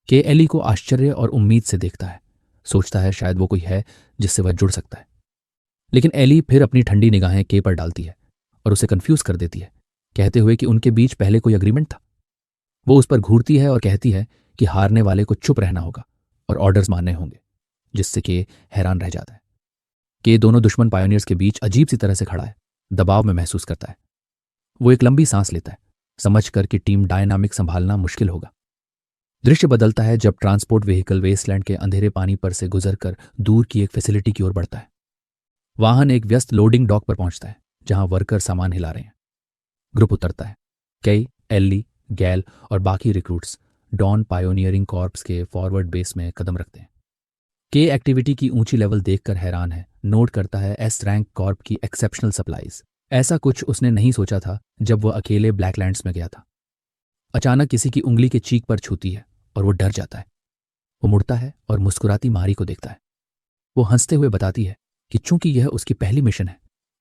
के एली को आश्चर्य और उम्मीद से देखता है, सोचता है शायद वो कोई है जिससे वह जुड़ सकता है। लेकिन एली फिर अपनी ठंडी निगाहें के पर डालती है और उसे कंफ्यूज कर देती है, कहते हुए कि उनके बीच पहले कोई अग्रीमेंट था। वो उस पर घूरती है और कहती है कि हारने वाले को चुप रहना होगा और ऑर्डर्स मानने होंगे, जिससे के हैरान रह जाता है। के दोनों दुश्मन पायोनियर्स के बीच अजीब सी तरह से खड़ा है, दबाव में महसूस करता है। वो एक लंबी सांस लेता है, समझकर कि टीम डायनामिक संभालना मुश्किल होगा। दृश्य बदलता है जब ट्रांसपोर्ट व्हीकल वेस्टलैंड के अंधेरे पानी पर से गुजरकर दूर की एक फैसिलिटी की ओर बढ़ता है। वाहन एक व्यस्त लोडिंग डॉक पर पहुंचता है, जहां वर्कर सामान हिला रहे हैं। ग्रुप उतरता है। कई, एल्ली, गैल और बाकी रिक्रूट्स डॉन पायोनियरिंग कॉर्प्स के फॉरवर्ड बेस में कदम रखते हैं। के एक्टिविटी की ऊंची लेवल देखकर हैरान है, नोट करता है एस रैंक कॉर्प की एक्सेप्शनल सप्लाईज। ऐसा कुछ उसने नहीं सोचा था जब वह अकेले ब्लैकलैंड्स में गया था। अचानक किसी की उंगली के चीक पर छूती है और वो डर जाता है। वो मुड़ता है और मुस्कुराती मारी को देखता है। वो हंसते हुए बताती है कि चूंकि यह उसकी पहली मिशन है,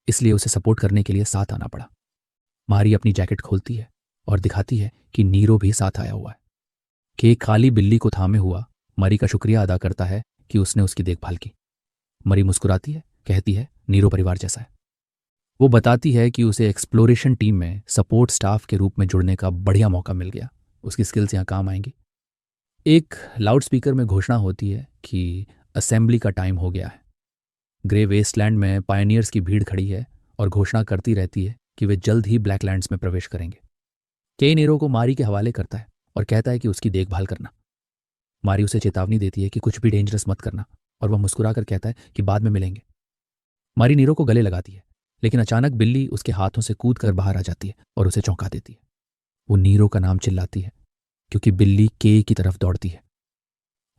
इसलिए उसे सपोर्ट करने के लिए साथ आना पड़ा। मारी अपनी जैकेट खोलती है और दिखाती है कि नीरो भी साथ आया हुआ है। के खाली बिल्ली को थामे हुआ मरी का शुक्रिया अदा करता है कि उसने उसकी देखभाल की। मरी मुस्कुराती है, कहती है नीरो परिवार जैसा है। वो बताती है कि उसे एक्सप्लोरेशन टीम में सपोर्ट स्टाफ के रूप में जुड़ने का बढ़िया मौका मिल गया, उसकी स्किल्स यहाँ काम आएंगी। एक लाउडस्पीकर में घोषणा होती है कि असेंबली का टाइम हो गया है। ग्रे वेस्टलैंड में पायनियर्स की भीड़ खड़ी है और घोषणा करती रहती है कि वे जल्द ही ब्लैकलैंड्स में प्रवेश करेंगे। के नीरो को मारी के हवाले करता है और कहता है कि उसकी देखभाल करना। मारी उसे चेतावनी देती है कि कुछ भी डेंजरस मत करना, और वह मुस्कुराकर कहता है कि बाद में मिलेंगे। मारी नीरो को गले लगाती है, लेकिन अचानक बिल्ली उसके हाथों से कूद कर बाहर आ जाती है और उसे चौंका देती है। वो नीरो का नाम चिल्लाती है क्योंकि बिल्ली के की तरफ दौड़ती है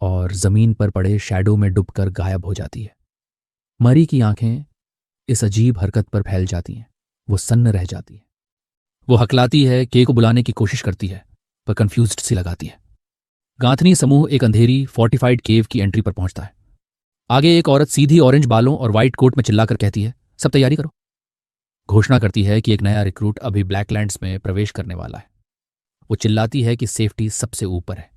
और जमीन पर पड़े शैडो में डूबकर गायब हो जाती है। मरी की आंखें इस अजीब हरकत पर फैल जाती हैं। वो सन्न रह जाती है। वो हकलाती है, के को बुलाने की कोशिश करती है, पर कंफ्यूज्ड सी लगाती है। गांथनी समूह एक अंधेरी फोर्टिफाइड केव की एंट्री पर पहुंचता है। आगे एक औरत सीधी ऑरेंज बालों और व्हाइट कोट में चिल्लाकर कहती है, सब तैयारी करो। घोषणा करती है कि एक नया रिक्रूट अभी ब्लैकलैंड्स में प्रवेश करने वाला है। वो चिल्लाती है कि सेफ्टी सबसे ऊपर है।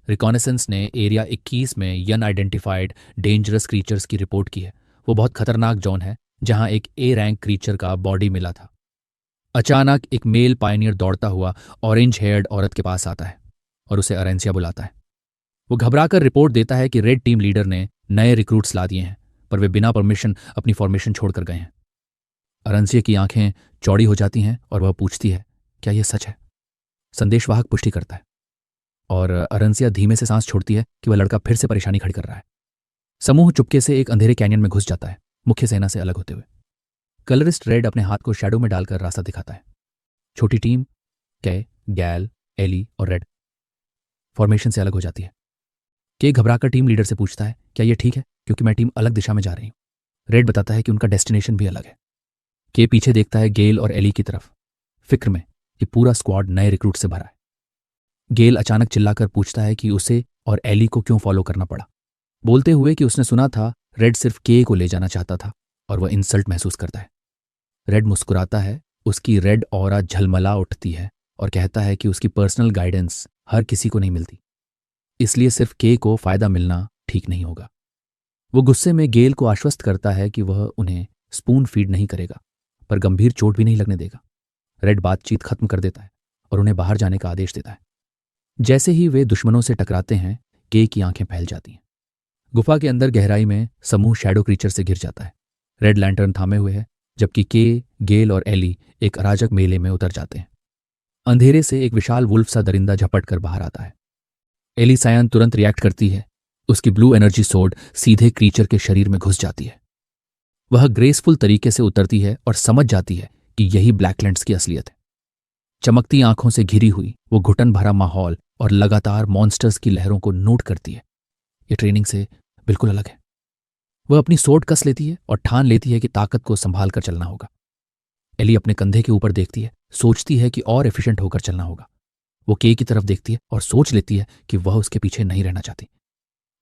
रिकॉनेसेंस ने एरिया 21 में अनआइडेंटिफाइड डेंजरस क्रीचर्स की रिपोर्ट की है। वो बहुत खतरनाक जोन है जहां एक ए रैंक क्रीचर का बॉडी मिला था। अचानक एक मेल पायनियर दौड़ता हुआ ऑरेंज हेयर्ड औरत के पास आता है और उसे अरेंसिया बुलाता है। वो घबराकर रिपोर्ट देता है कि रेड टीम लीडर ने नए रिक्रूट्स ला दिए हैं, पर वे बिना परमिशन अपनी फॉर्मेशन छोड़कर गए हैं। अरेंसिया की आंखें चौड़ी हो जाती हैं और वह पूछती है, क्या यह सच है? संदेशवाहक पुष्टि करता है और अरेंसिया धीमे से सांस छोड़ती है कि वह लड़का फिर से परेशानी खड़ी कर रहा है। समूह चुपके से एक अंधेरे कैनियन में घुस जाता है, मुख्य सेना से अलग होते हुए। कलरिस्ट रेड अपने हाथ को शैडो में डालकर रास्ता दिखाता है। छोटी टीम कै, गैल, एली और रेड फॉर्मेशन से अलग हो जाती है। के घबराकर टीम लीडर से पूछता है, क्या यह ठीक है, क्योंकि मैं टीम अलग दिशा में जा रही हूं। रेड बताता है कि उनका डेस्टिनेशन भी अलग है। के पीछे देखता है गेल और एली की तरफ, फिक्र में कि पूरा स्क्वाड नए रिक्रूट से भरा है। गेल अचानक चिल्लाकर पूछता है कि उसे और एली को क्यों फॉलो करना पड़ा, बोलते हुए कि उसने सुना था रेड सिर्फ के को ले जाना चाहता था और वह इंसल्ट महसूस करता है। रेड मुस्कुराता है, उसकी रेड ऑरा झलमला उठती है और कहता है कि उसकी पर्सनल गाइडेंस हर किसी को नहीं मिलती, इसलिए सिर्फ के को फायदा मिलना ठीक नहीं होगा। वो गुस्से में गेल को आश्वस्त करता है कि वह उन्हें स्पून फीड नहीं करेगा, पर गंभीर चोट भी नहीं लगने देगा। रेड बातचीत खत्म कर देता है और उन्हें बाहर जाने का आदेश देता है। जैसे ही वे दुश्मनों से टकराते हैं, के की आंखें फैल जाती हैं। गुफा के अंदर गहराई में समूह शैडो क्रीचर से घिर जाता है। रेड लैंटर्न थामे हुए है, जबकि के, गेल और एली एक अराजक मेले में उतर जाते हैं। अंधेरे से एक विशाल वुल्फ सा दरिंदा झपट कर बाहर आता है। एली सायन तुरंत रिएक्ट करती है। उसकी ब्लू एनर्जी सोर्ड सीधे क्रीचर के शरीर में घुस जाती है। वह ग्रेसफुल तरीके से उतरती है और समझ जाती है कि यही ब्लैकलैंड्स की असलियत है। चमकती आंखों से घिरी हुई वो घुटन भरा माहौल और लगातार मॉन्स्टर्स की लहरों को नोट करती है। ये ट्रेनिंग से बिल्कुल अलग है। वह अपनी सोट कस लेती है और ठान लेती है कि ताकत को संभाल कर चलना होगा। एली अपने कंधे के ऊपर देखती है, सोचती है कि और एफिशिएंट होकर चलना होगा। वो के की तरफ देखती है और सोच लेती है कि वह उसके पीछे नहीं रहना चाहती।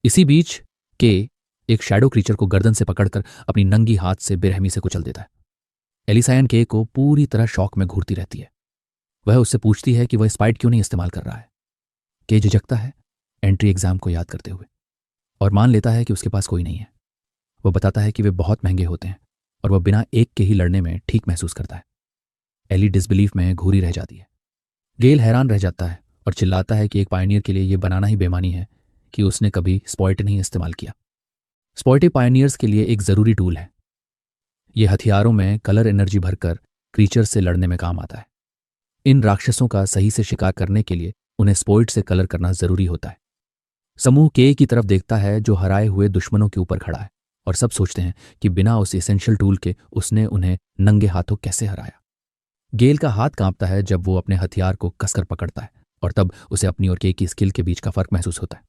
इसी बीच के एक शैडो क्रीचर को गर्दन से पकड़कर अपनी नंगी हाथ से बेरहमी से कुचल देता है। एलिसायन के को पूरी तरह शौक में घूरती रहती है। वह उससे पूछती है कि वह स्पाइट क्यों नहीं इस्तेमाल कर रहा है। के झिझकता है, एंट्री एग्जाम को याद करते हुए, और मान लेता है कि उसके पास कोई नहीं है। वह बताता है कि वे बहुत महंगे होते हैं और वह बिना एक के ही लड़ने में ठीक महसूस करता है। एली डिसबिलीफ में घूरी रह जाती है। गेल हैरान रह जाता है और चिल्लाता है कि एक पायनियर के लिए यह बनाना ही बेमानी है कि उसने कभी स्पॉइट नहीं इस्तेमाल किया। स्पॉइटे पायनियर्स के लिए एक ज़रूरी टूल है। यह हथियारों में कलर एनर्जी भरकर क्रीचर से लड़ने में काम आता है। इन राक्षसों का सही से शिकार करने के लिए उन्हें स्पॉइट से कलर करना जरूरी होता है। समूह के की तरफ देखता है जो हराए हुए दुश्मनों के ऊपर खड़ा है, और सब सोचते हैं कि बिना उस एसेंशियल टूल के उसने उन्हें नंगे हाथों कैसे हराया। गेल का हाथ कांपता है जब वो अपने हथियार को कसकर पकड़ता है, और तब उसे अपनी और के की स्किल के बीच का फर्क महसूस होता है।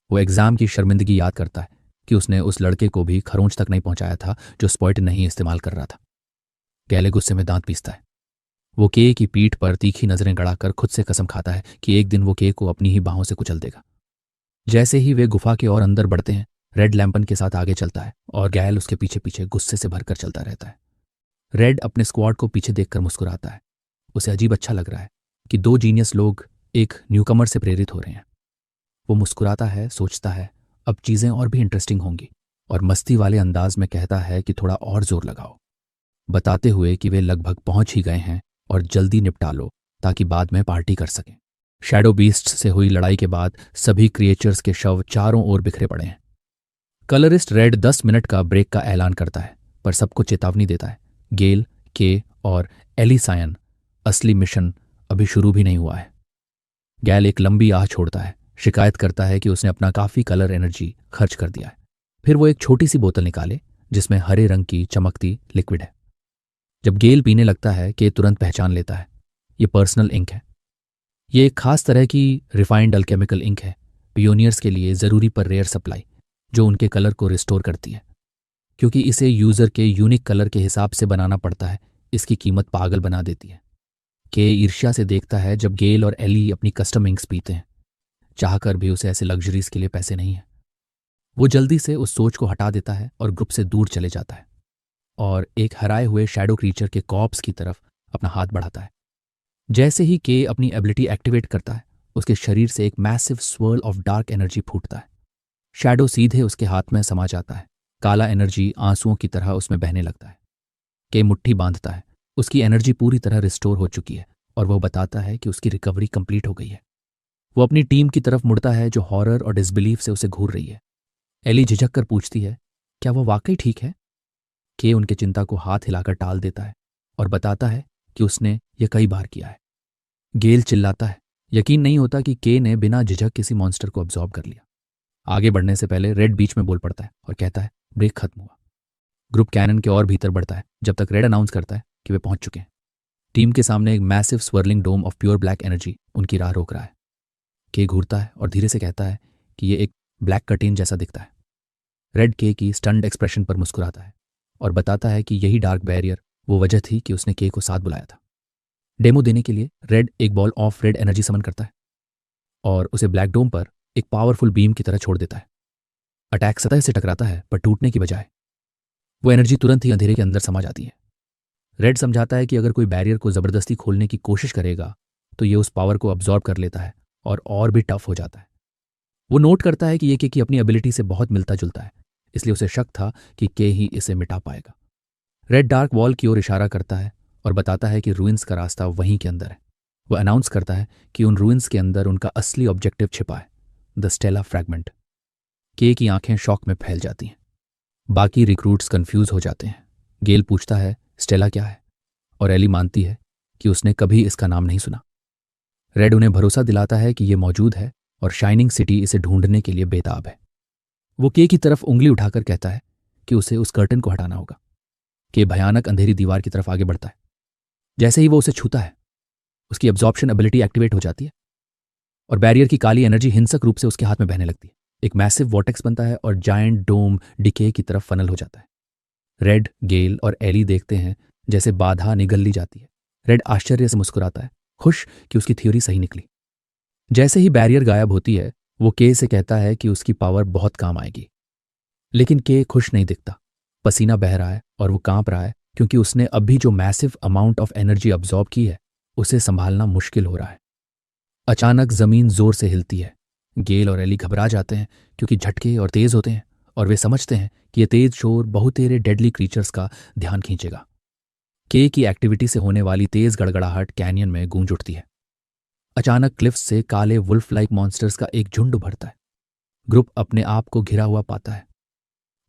वो एग्जाम की शर्मिंदगी याद करता है कि उसने उस लड़के को भी खरोंच तक नहीं पहुंचाया था जो स्पॉइट नहीं इस्तेमाल कर रहा था। गैले गुस्से में दांत पीसता है। वो के की पीठ पर तीखी नजरें गड़ाकर खुद से कसम खाता है कि एक दिन वो के को अपनी ही बाहों से कुचल देगा। जैसे ही वे गुफा के और अंदर बढ़ते हैं, रेड लैंपन के साथ आगे चलता है और गैल उसके पीछे पीछे गुस्से से भरकर चलता रहता है। रेड अपने स्क्वाड को पीछे देखकर मुस्कुराता है। उसे अजीब अच्छा लग रहा है कि दो जीनियस लोग एक न्यूकमर से प्रेरित हो रहे हैं। वो मुस्कुराता है, सोचता है अब चीजें और भी इंटरेस्टिंग होंगी, और मस्ती वाले अंदाज में कहता है कि थोड़ा और जोर लगाओ, बताते हुए कि वे लगभग पहुंच ही गए हैं और जल्दी निपटा लो ताकि बाद में पार्टी कर सकें। शैडो बीस्ट से हुई लड़ाई के बाद सभी क्रिएचर्स के शव चारों ओर बिखरे पड़े हैं। कलरिस्ट रेड 10 मिनट का ब्रेक का ऐलान करता है, पर सबको चेतावनी देता है गेल, के और एलिसायन असली मिशन अभी शुरू भी नहीं हुआ है। गैल एक लंबी आह छोड़ता है, शिकायत करता है कि उसने अपना काफ़ी कलर एनर्जी खर्च कर दिया है। फिर वो एक छोटी सी बोतल निकाले जिसमें हरे रंग की चमकती लिक्विड है। जब गेल पीने लगता है कि तुरंत पहचान लेता है, ये पर्सनल इंक है। ये एक खास तरह की रिफाइंड अल्केमिकल इंक है, पियोनियर्स के लिए ज़रूरी पर रेयर सप्लाई, जो उनके कलर को रिस्टोर करती है। क्योंकि इसे यूज़र के यूनिक कलर के हिसाब से बनाना पड़ता है, इसकी कीमत पागल बना देती है। के ईर्ष्या से देखता है जब गेल और एली अपनी कस्टम इंक्स पीते हैं, चाहकर भी उसे ऐसे लग्जरीज के लिए पैसे नहीं हैं। वो जल्दी से उस सोच को हटा देता है और ग्रुप से दूर चले जाता है और एक हराए हुए शैडो क्रीचर के कॉर्प्स की तरफ अपना हाथ बढ़ाता है। जैसे ही के अपनी एबिलिटी एक्टिवेट करता है, उसके शरीर से एक massive swirl of dark energy फूटता है। शैडो सीधे उसके हाथ में समा जाता है। काला एनर्जी आंसुओं की तरह उसमें बहने लगता है। के मुट्ठी बांधता है। उसकी एनर्जी पूरी तरह रिस्टोर हो चुकी है और वह बताता है कि उसकी रिकवरी कंप्लीट हो गई है। वो अपनी टीम की तरफ मुड़ता है जो हॉरर और डिसबिलीफ से उसे घूर रही है। एली झिझक कर पूछती है, क्या वह वाकई ठीक है? के उनके चिंता को हाथ हिलाकर टाल देता है और बताता है कि उसने यह कई बार किया है। गेल चिल्लाता है, यकीन नहीं होता कि के ने बिना झिझक किसी मॉन्स्टर को अब्सॉर्ब कर लिया। आगे बढ़ने से पहले रेड बीच में बोल पड़ता है और कहता है, ब्रेक खत्म हुआ। ग्रुप कैनन के और भीतर बढ़ता है जब तक रेड अनाउंस करता है कि वे पहुंच चुके हैं। टीम के सामने एक massive swirling dome of pure black energy उनकी राह रोक रहा है। के घूरता है और धीरे से कहता है कि यह एक ब्लैक कर्टेन जैसा दिखता है। रेड के की स्टन्ड एक्सप्रेशन पर मुस्कुराता है और बताता है कि यही डार्क बैरियर वो वजह थी कि उसने के को साथ बुलाया था। डेमो देने के लिए रेड एक बॉल ऑफ रेड एनर्जी समन करता है और उसे ब्लैक डोम पर एक पावरफुल बीम की तरह छोड़ देता है। अटैक सतह से टकराता है पर टूटने की बजाय वो एनर्जी तुरंत ही अंधेरे के अंदर समा जाती है। रेड समझाता है कि अगर कोई बैरियर को जबरदस्ती खोलने की कोशिश करेगा तो ये उस पावर को अब्जॉर्ब कर लेता है और भी टफ हो जाता है। वो नोट करता है कि ये के की अपनी एबिलिटी से बहुत मिलता जुलता है, इसलिए उसे शक था कि के ही इसे मिटा पाएगा। रेड डार्क वॉल की ओर इशारा करता है और बताता है कि रूइंस का रास्ता वहीं के अंदर है। वो अनाउंस करता है कि उन रूइंस के अंदर उनका असली ऑब्जेक्टिव छिपा है, द स्टेला फ्रैगमेंट। के की आंखें शॉक में फैल जाती हैं। बाकी रिक्रूट्स कंफ्यूज हो जाते हैं। गेल पूछता है, स्टेला क्या है? और एली मानती है कि उसने कभी इसका नाम नहीं सुना। रेड उन्हें भरोसा दिलाता है कि यह मौजूद है और शाइनिंग सिटी इसे ढूंढने के लिए बेताब है। वो के की तरफ उंगली उठाकर कहता है कि उसे उस कर्टन को हटाना होगा। के भयानक अंधेरी दीवार की तरफ आगे बढ़ता है। जैसे ही वो उसे छूता है, उसकी एब्जॉर्प्शन एबिलिटी एक्टिवेट हो जाती है और बैरियर की काली एनर्जी हिंसक रूप से उसके हाथ में बहने लगती है। एक मैसिव वॉर्टेक्स बनता है और जायंट डोम डिके की तरफ फनल हो जाता है। रेड, गेल और एली देखते हैं जैसे बाधा निगल ली जाती है। रेड आश्चर्य से मुस्कुराता है, खुश कि उसकी थ्योरी सही निकली। जैसे ही बैरियर गायब होती है, वो के से कहता है कि उसकी पावर बहुत काम आएगी। लेकिन के खुश नहीं दिखता। पसीना बह रहा है और वो कांप रहा है क्योंकि उसने अभी जो massive amount of energy absorb की है उसे संभालना मुश्किल हो रहा है। अचानक जमीन जोर से हिलती है। गेल और एली घबरा जाते हैं क्योंकि झटके और तेज होते हैं और वे समझते हैं कि यह तेज शोर बहुतेरे डेडली क्रीचर्स का ध्यान खींचेगा। के की एक्टिविटी से होने वाली तेज गड़गड़ाहट कैनियन में गूंज उठती है। अचानक क्लिफ्स से काले वुल्फ लाइक मॉन्स्टर्स का एक झुंड उभरता है। ग्रुप अपने आप को घिरा हुआ पाता है।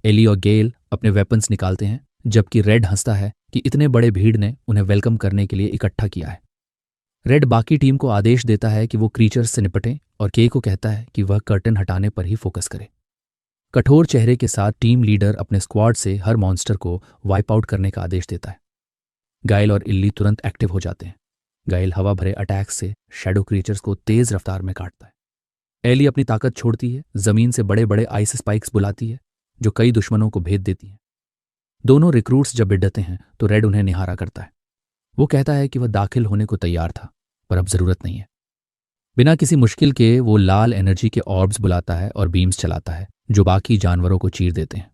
एली और गेल अपने वेपन्स निकालते हैं जबकि रेड हंसता है कि इतने बड़े भीड़ ने उन्हें वेलकम करने के लिए इकट्ठा किया है। रेड बाकी टीम को आदेश देता है कि वो क्रीचर्स से निपटें और के को कहता है कि वह कर्टन हटाने पर ही फोकस करे। कठोर चेहरे के साथ टीम लीडर अपने स्क्वाड से हर मॉन्स्टर को वाइप आउट करने का आदेश देता है। गाइल और इल्ली तुरंत एक्टिव हो जाते हैं। गाइल हवा भरे अटैक से शैडो क्रीचर्स को तेज रफ्तार में काटता है। एली अपनी ताकत छोड़ती है, जमीन से बड़े बड़े आइस स्पाइक्स बुलाती है जो कई दुश्मनों को भेद देती हैं। दोनों रिक्रूट्स जब बिडते हैं तो रेड उन्हें निहारा करता है। वो कहता है कि वह दाखिल होने को तैयार था पर अब जरूरत नहीं है। बिना किसी मुश्किल के वो लाल एनर्जी के ऑर्ब्स बुलाता है और बीम्स चलाता है जो बाकी जानवरों को चीर देते हैं।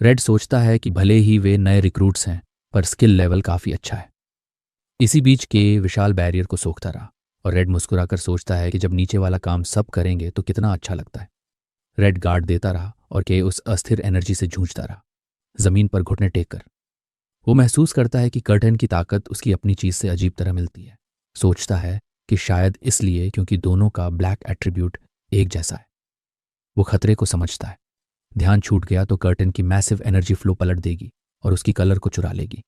रेड सोचता है कि भले ही वे नए रिक्रूट्स हैं पर स्किल लेवल काफी अच्छा है। इसी बीच के विशाल बैरियर को सोखता रहा और रेड मुस्कुराकर सोचता है कि जब नीचे वाला काम सब करेंगे तो कितना अच्छा लगता है। रेड गार्ड देता रहा और के उस अस्थिर एनर्जी से जूझता रहा, जमीन पर घुटने टेक कर। वो महसूस करता है कि कर्टन की ताकत उसकी अपनी चीज से अजीब तरह मिलती है। सोचता है कि शायद इसलिए क्योंकि दोनों का ब्लैक एट्रीब्यूट एक जैसा है। वो खतरे को समझता है। ध्यान छूट गया तो कर्टन की मैसिव एनर्जी फ्लो पलट देगी और उसकी कलर को चुरा लेगी।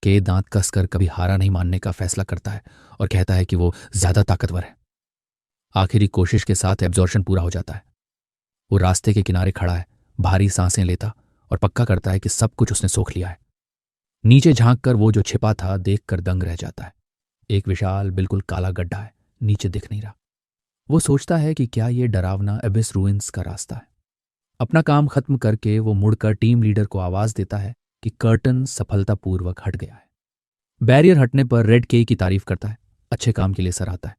के दांत कसकर कभी हारा नहीं मानने का फैसला करता है और कहता है कि वो ज्यादा ताकतवर है। आखिरी कोशिश के साथ एब्जॉर्शन पूरा हो जाता है। वो रास्ते के किनारे खड़ा है, भारी सांसें लेता और पक्का करता है कि सब कुछ उसने सोख लिया है। नीचे झांककर वो जो छिपा था देखकर दंग रह जाता है। एक विशाल बिल्कुल काला गड्ढा है, नीचे दिख नहीं रहा। वो सोचता है कि क्या ये डरावना एबिस रूइंस का रास्ता है। अपना काम खत्म करके वो मुड़कर टीम लीडर को आवाज देता है कि कर्टन सफलतापूर्वक हट गया है। बैरियर हटने पर रेड के की तारीफ करता है, अच्छे काम के लिए सराहता है।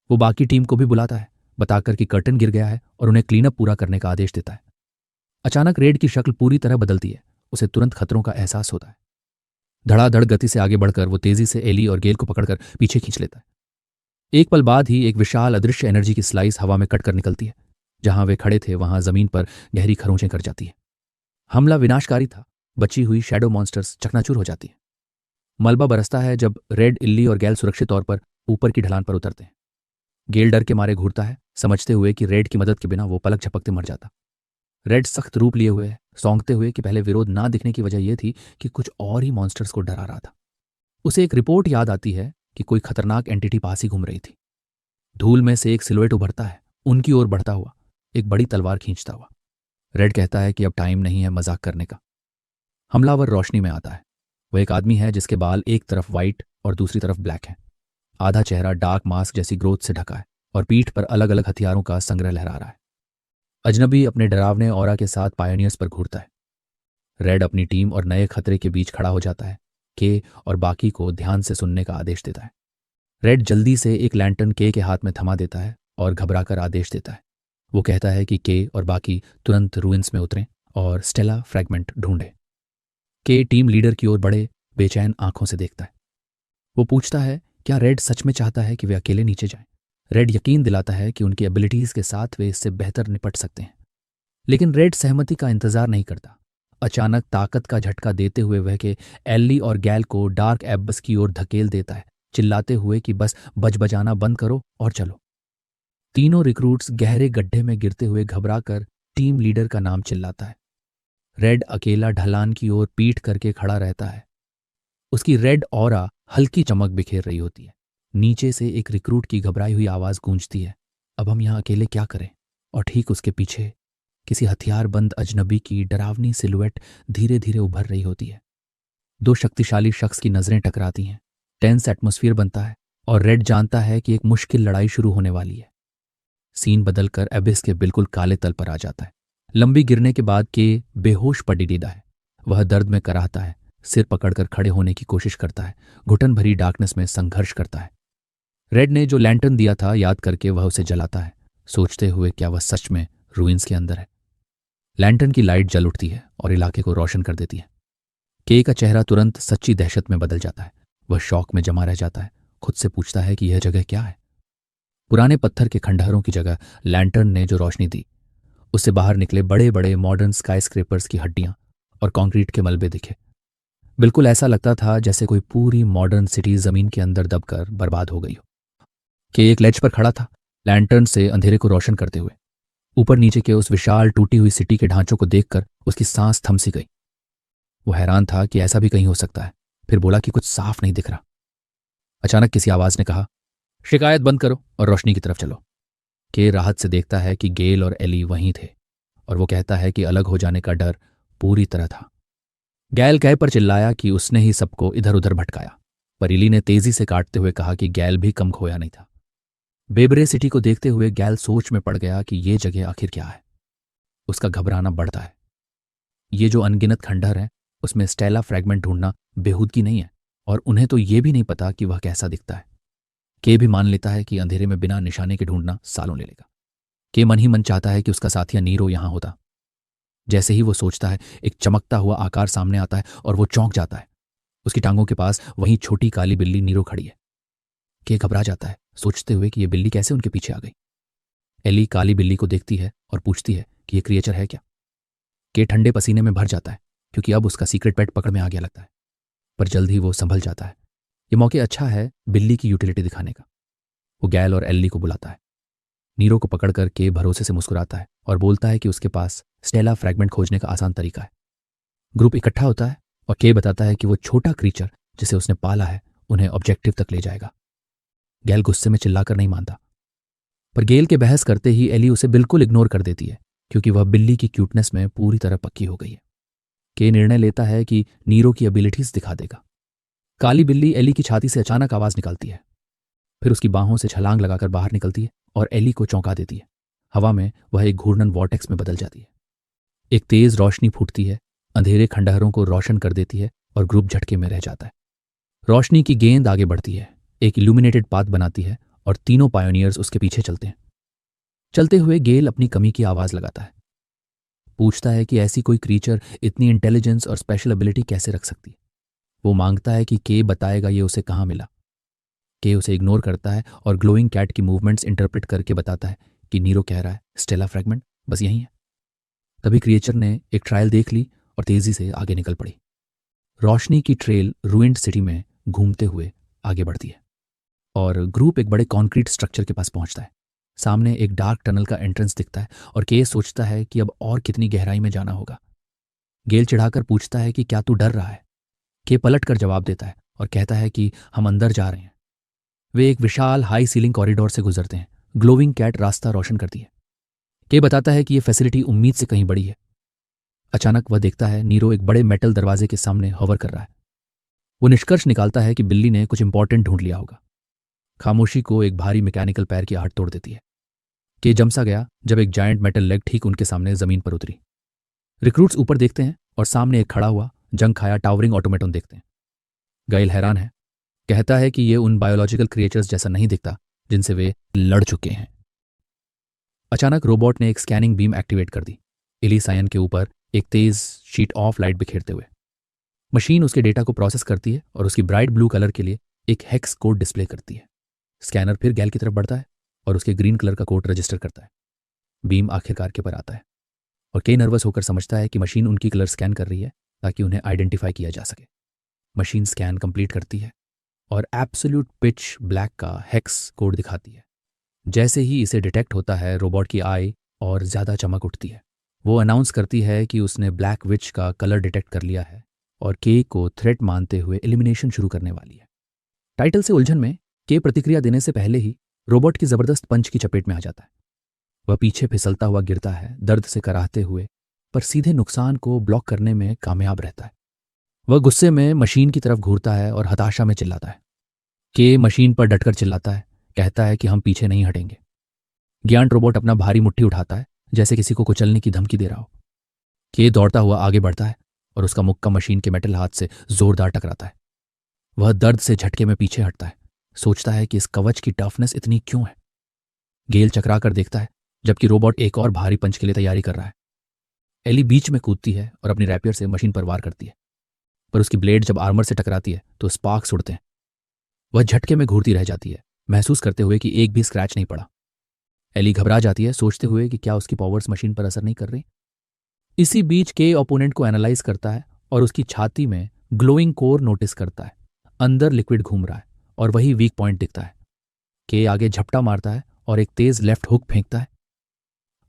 वो बाकी टीम को भी बुलाता है, बताकर कि कर्टन गिर गया है और उन्हें क्लीनअप पूरा करने का आदेश देता है। अचानक रेड की शक्ल पूरी तरह बदलती है। उसे तुरंत खतरों का एहसास होता है। धड़ाधड़ गति से आगे बढ़कर वो तेजी से एली और गेल को पकड़कर पीछे खींच लेता है। एक पल बाद ही एक विशाल अदृश्य एनर्जी की स्लाइस हवा में कटकर निकलती है। जहां वे खड़े थे वहां जमीन पर गहरी खरोंचें कर जाती है। हमला विनाशकारी था। बची हुई शैडो मॉन्स्टर्स चकनाचूर हो जाती है। मलबा बरसता है जब रेड, इल्ली और गैल सुरक्षित तौर पर ऊपर की ढलान पर उतरते हैं। गेल डर के मारे घूरता है, समझते हुए कि रेड की मदद के बिना वो पलक झपकते मर जाता। रेड सख्त रूप लिए हुए सौंकते हुए कि पहले विरोध ना दिखने की वजह यह थी कि कुछ और ही मॉन्स्टर्स को डरा रहा था। उसे एक रिपोर्ट याद आती है कि कोई खतरनाक एंटिटी पास ही घूम रही थी। धूल में से एक सिलुएट उभरता है, उनकी ओर बढ़ता हुआ, एक बड़ी तलवार खींचता हुआ। रेड कहता है कि अब टाइम नहीं है मजाक करने का। हमलावर रोशनी में आता है। वह एक आदमी है जिसके बाल एक तरफ वाइट और दूसरी तरफ ब्लैक हैं। आधा चेहरा डार्क मास्क जैसी ग्रोथ से ढका है और पीठ पर अलग अलग हथियारों का संग्रह लहरा रहा है। अजनबी अपने डरावने ऑरा के साथ पायोनियर्स पर घूरता है। रेड अपनी टीम और नए खतरे के बीच खड़ा हो जाता है। के और बाकी को ध्यान से सुनने का आदेश देता है। रेड जल्दी से एक लैंटर्न के हाथ में थमा देता है और घबराकर आदेश देता है। वो कहता है कि के और बाकी तुरंत रूइंस में उतरें और स्टेला फ्रैगमेंट ढूंढें। के टीम लीडर की ओर बड़े बेचैन आंखों से देखता है। वो पूछता है क्या रेड सच में चाहता है कि वे अकेले नीचे जाएं। रेड यकीन दिलाता है कि उनकी एबिलिटीज के साथ वे इससे बेहतर निपट सकते हैं। लेकिन रेड सहमति का इंतजार नहीं करता। अचानक ताकत का झटका देते हुए वह के एल्ली और गैल को डार्क एब्बस की ओर धकेल देता है, चिल्लाते हुए कि बस बजबजाना बंद करो और चलो। तीनों रिक्रूट्स गहरे गड्ढे में गिरते हुए घबराकर टीम लीडर का नाम चिल्लाता है। रेड अकेला ढलान की ओर पीठ करके खड़ा रहता है। उसकी रेड ऑरा हल्की चमक बिखेर रही होती है। नीचे से एक रिक्रूट की घबराई हुई आवाज गूंजती है, अब हम यहां अकेले क्या करें। और ठीक उसके पीछे किसी हथियारबंद अजनबी की डरावनी सिलुएट धीरे धीरे उभर रही होती है। दो शक्तिशाली शख्स की नजरें टकराती हैं। टेंस एटमॉस्फेयर बनता है और रेड जानता है कि एक मुश्किल लड़ाई शुरू होने वाली है। सीन बदलकर एबिस के बिल्कुल काले तल पर आ जाता है। लंबी गिरने के बाद के बेहोश पड़ी डीदा है। वह दर्द में कराहता है, सिर पकड़कर खड़े होने की कोशिश करता है, घुटन भरी डार्कनेस में संघर्ष करता है। रेड ने जो लैंटर्न दिया था याद करके वह उसे जलाता है, सोचते हुए क्या वह सच में रूइंस के अंदर है। लैंटर्न की लाइट जल उठती है और इलाके को रोशन कर देती है। के का चेहरा तुरंत सच्ची दहशत में बदल जाता है। वह शौक में जमा रह जाता है, खुद से पूछता है कि यह जगह क्या है। पुराने पत्थर के खंडहरों की जगह लैंटर्न ने जो रोशनी दी उससे बाहर निकले बड़े बड़े मॉडर्न स्काईस्क्रेपर्स की हड्डियां और कंक्रीट के मलबे दिखे। बिल्कुल ऐसा लगता था जैसे कोई पूरी मॉडर्न सिटी जमीन के अंदर दबकर बर्बाद हो गई हो। के एक लेज पर खड़ा था, लैंटर्न से अंधेरे को रोशन करते हुए। ऊपर नीचे के उस विशाल टूटी हुई सिटी के ढांचों को देखकर उसकी सांस थम सी गई। वो हैरान था कि ऐसा भी कहीं हो सकता है, फिर बोला कि कुछ साफ नहीं दिख रहा। अचानक किसी आवाज ने कहा, शिकायत बंद करो और रोशनी की तरफ चलो। के राहत से देखता है कि गेल और एली वहीं थे और वो कहता है कि अलग हो जाने का डर पूरी तरह था। गैल कह पर चिल्लाया कि उसने ही सबको इधर उधर भटकाया, पर इली ने तेजी से काटते हुए कहा कि गैल भी कम खोया नहीं था। बेबरे सिटी को देखते हुए गैल सोच में पड़ गया कि ये जगह आखिर क्या है। उसका घबराना बढ़ता है। ये जो अनगिनत खंडहर हैं उसमें स्टेला फ्रैगमेंट ढूंढना बेहूदगी नहीं है और उन्हें तो ये भी नहीं पता कि वह कैसा दिखता है। के भी मान लेता है कि अंधेरे में बिना निशाने के ढूंढना सालों ले लेगा। के मन ही मन चाहता है कि उसका साथिया नीरो यहां होता। जैसे ही वो सोचता है एक चमकता हुआ आकार सामने आता है और वो चौंक जाता है। उसकी टांगों के पास वहीं छोटी काली बिल्ली नीरो खड़ी है। के घबरा जाता है, सोचते हुए कि यह बिल्ली कैसे उनके पीछे आ गई। एली काली बिल्ली को देखती है और पूछती है कि यह क्रिएचर है क्या। के ठंडे पसीने में भर जाता है क्योंकि अब उसका सीक्रेट पेट पकड़ में आ गया लगता है, पर जल्द ही वो संभल जाता है। ये मौके अच्छा है बिल्ली की यूटिलिटी दिखाने का। वो गैल और एल्ली को बुलाता है। नीरो को पकड़कर के भरोसे से मुस्कुराता है और बोलता है कि उसके पास स्टेला फ्रैगमेंट खोजने का आसान तरीका है। ग्रुप इकट्ठा होता है और के बताता है कि वो छोटा क्रीचर जिसे उसने पाला है उन्हें ऑब्जेक्टिव तक ले जाएगा। गैल गुस्से में चिल्लाकर नहीं मानता, पर गेल के बहस करते ही एली उसे बिल्कुल इग्नोर कर देती है, क्योंकि वह बिल्ली की क्यूटनेस में पूरी तरह पक्की हो गई है। के निर्णय लेता है कि नीरो की एबिलिटीज दिखा देगा। काली बिल्ली एली की छाती से अचानक आवाज निकालती है, फिर उसकी बाहों से छलांग लगाकर बाहर निकलती है और एली को चौंका देती है। हवा में वह एक घूर्णन वॉर्टेक्स में बदल जाती है। एक तेज रोशनी फूटती है, अंधेरे खंडहरों को रोशन कर देती है और ग्रुप झटके में रह जाता है। रोशनी की गेंद आगे बढ़ती है, एक इल्यूमिनेटेड पाथ बनाती है और तीनों पायोनियर्स उसके पीछे चलते हैं। चलते हुए गेल अपनी कमी की आवाज लगाता है, पूछता है कि ऐसी कोई क्रीचर इतनी इंटेलिजेंस और स्पेशल एबिलिटी कैसे रख सकती है। वो मांगता है कि के बताएगा ये उसे कहाँ मिला। के उसे इग्नोर करता है और ग्लोइंग कैट की मूवमेंट्स इंटरप्रेट करके बताता है कि नीरो कह रहा है स्टेला फ्रैगमेंट बस यहीं है। तभी क्रिएचर ने एक ट्रायल देख ली और तेजी से आगे निकल पड़ी। रोशनी की ट्रेल रूइंड सिटी में घूमते हुए आगे बढ़ती है और ग्रुप एक बड़े कॉन्क्रीट स्ट्रक्चर के पास पहुंचता है। सामने एक डार्क टनल का एंट्रेंस दिखता है और के सोचता है कि अब और कितनी गहराई में जाना होगा। गेल चिढ़ाकर पूछता है कि क्या तू डर रहा है। के पलट कर जवाब देता है और कहता है कि हम अंदर जा रहे हैं। वे एक विशाल हाई सीलिंग कॉरिडोर से गुजरते हैं। ग्लोविंग कैट रास्ता रोशन करती है। के बताता है कि यह फैसिलिटी उम्मीद से कहीं बड़ी है। अचानक वह देखता है नीरो एक बड़े मेटल दरवाजे के सामने हॉवर कर रहा है। वो निष्कर्ष निकालता है कि बिल्ली ने कुछ इंपॉर्टेंट ढूंढ लिया होगा। खामोशी को एक भारी मैकेनिकल पैर की आहट तोड़ देती है। के जमसा गया जब एक जायंट मेटल लेग ठीक उनके सामने जमीन पर उतरी। रिक्रूट्स ऊपर देखते हैं और सामने एक खड़ा हुआ जंग खाया टावरिंग ऑटोमेटन देखते हैं। गाइल हैरान है, कहता है कि ये उन बायोलॉजिकल क्रिएचर्स जैसा नहीं दिखता जिनसे वे लड़ चुके हैं। अचानक रोबोट ने एक स्कैनिंग बीम एक्टिवेट कर दी, एली सायन के ऊपर एक तेज शीट ऑफ लाइट बिखेरते हुए। मशीन उसके डेटा को प्रोसेस करती है और उसकी ब्राइट ब्लू कलर के लिए एक हेक्स कोड डिस्प्ले करती है। स्कैनर फिर गैल की तरफ बढ़ता है और उसके ग्रीन कलर का कोड रजिस्टर करता है। बीम आखिरकार के पर आता है और के नर्वस होकर समझता है कि मशीन उनकी कलर स्कैन कर रही है ताकि उन्हें आइडेंटिफाई किया जा सके। मशीन स्कैन कंप्लीट करती है और एब्सोल्यूट पिच ब्लैक का हेक्स कोड दिखाती है। जैसे ही इसे डिटेक्ट होता है, रोबोट की आई और ज़्यादा चमक उठती है। वो अनाउंस करती है कि उसने ब्लैक विच का कलर डिटेक्ट कर लिया है और के को थ्रेट मानते हुए एलिमिनेशन शुरू करने वाली है। टाइटल से उलझन में के प्रतिक्रिया देने से पहले ही रोबोट की जबरदस्त पंच की चपेट में आ जाता है। वह पीछे फिसलता हुआ गिरता है, दर्द से कराहते हुए, पर सीधे नुकसान को ब्लॉक करने में कामयाब रहता है। वह गुस्से में मशीन की तरफ घूरता है और हताशा में चिल्लाता है। के मशीन पर डटकर चिल्लाता है, कहता है कि हम पीछे नहीं हटेंगे। ज्ञान रोबोट अपना भारी मुट्ठी उठाता है जैसे किसी को कुचलने की धमकी दे रहा हो। के दौड़ता हुआ आगे बढ़ता है और उसका मुक्का मशीन के मेटल हाथ से जोरदार टकराता है। वह दर्द से झटके में पीछे हटता है, सोचता है कि इस कवच की टफनेस इतनी क्यों है। गेल चकरा कर देखता है जबकि रोबोट एक और भारी पंच के लिए तैयारी कर रहा है। एली बीच में कूदती है और अपनी रैपियर से मशीन पर वार करती है, पर उसकी ब्लेड जब आर्मर से टकराती है तो स्पार्क्स उड़ते हैं। वह झटके में घूरती रह जाती है, महसूस करते हुए कि एक भी स्क्रैच नहीं पड़ा। एली घबरा जाती है, सोचते हुए कि क्या उसकी पावर्स मशीन पर असर नहीं कर रही। इसी बीच के ओपोनेंट को एनालाइज करता है और उसकी छाती में ग्लोइंग कोर नोटिस करता है। अंदर लिक्विड घूम रहा है और वही वीक पॉइंट दिखता है। के आगे झपटा मारता है और एक तेज लेफ्ट हुक फेंकता है।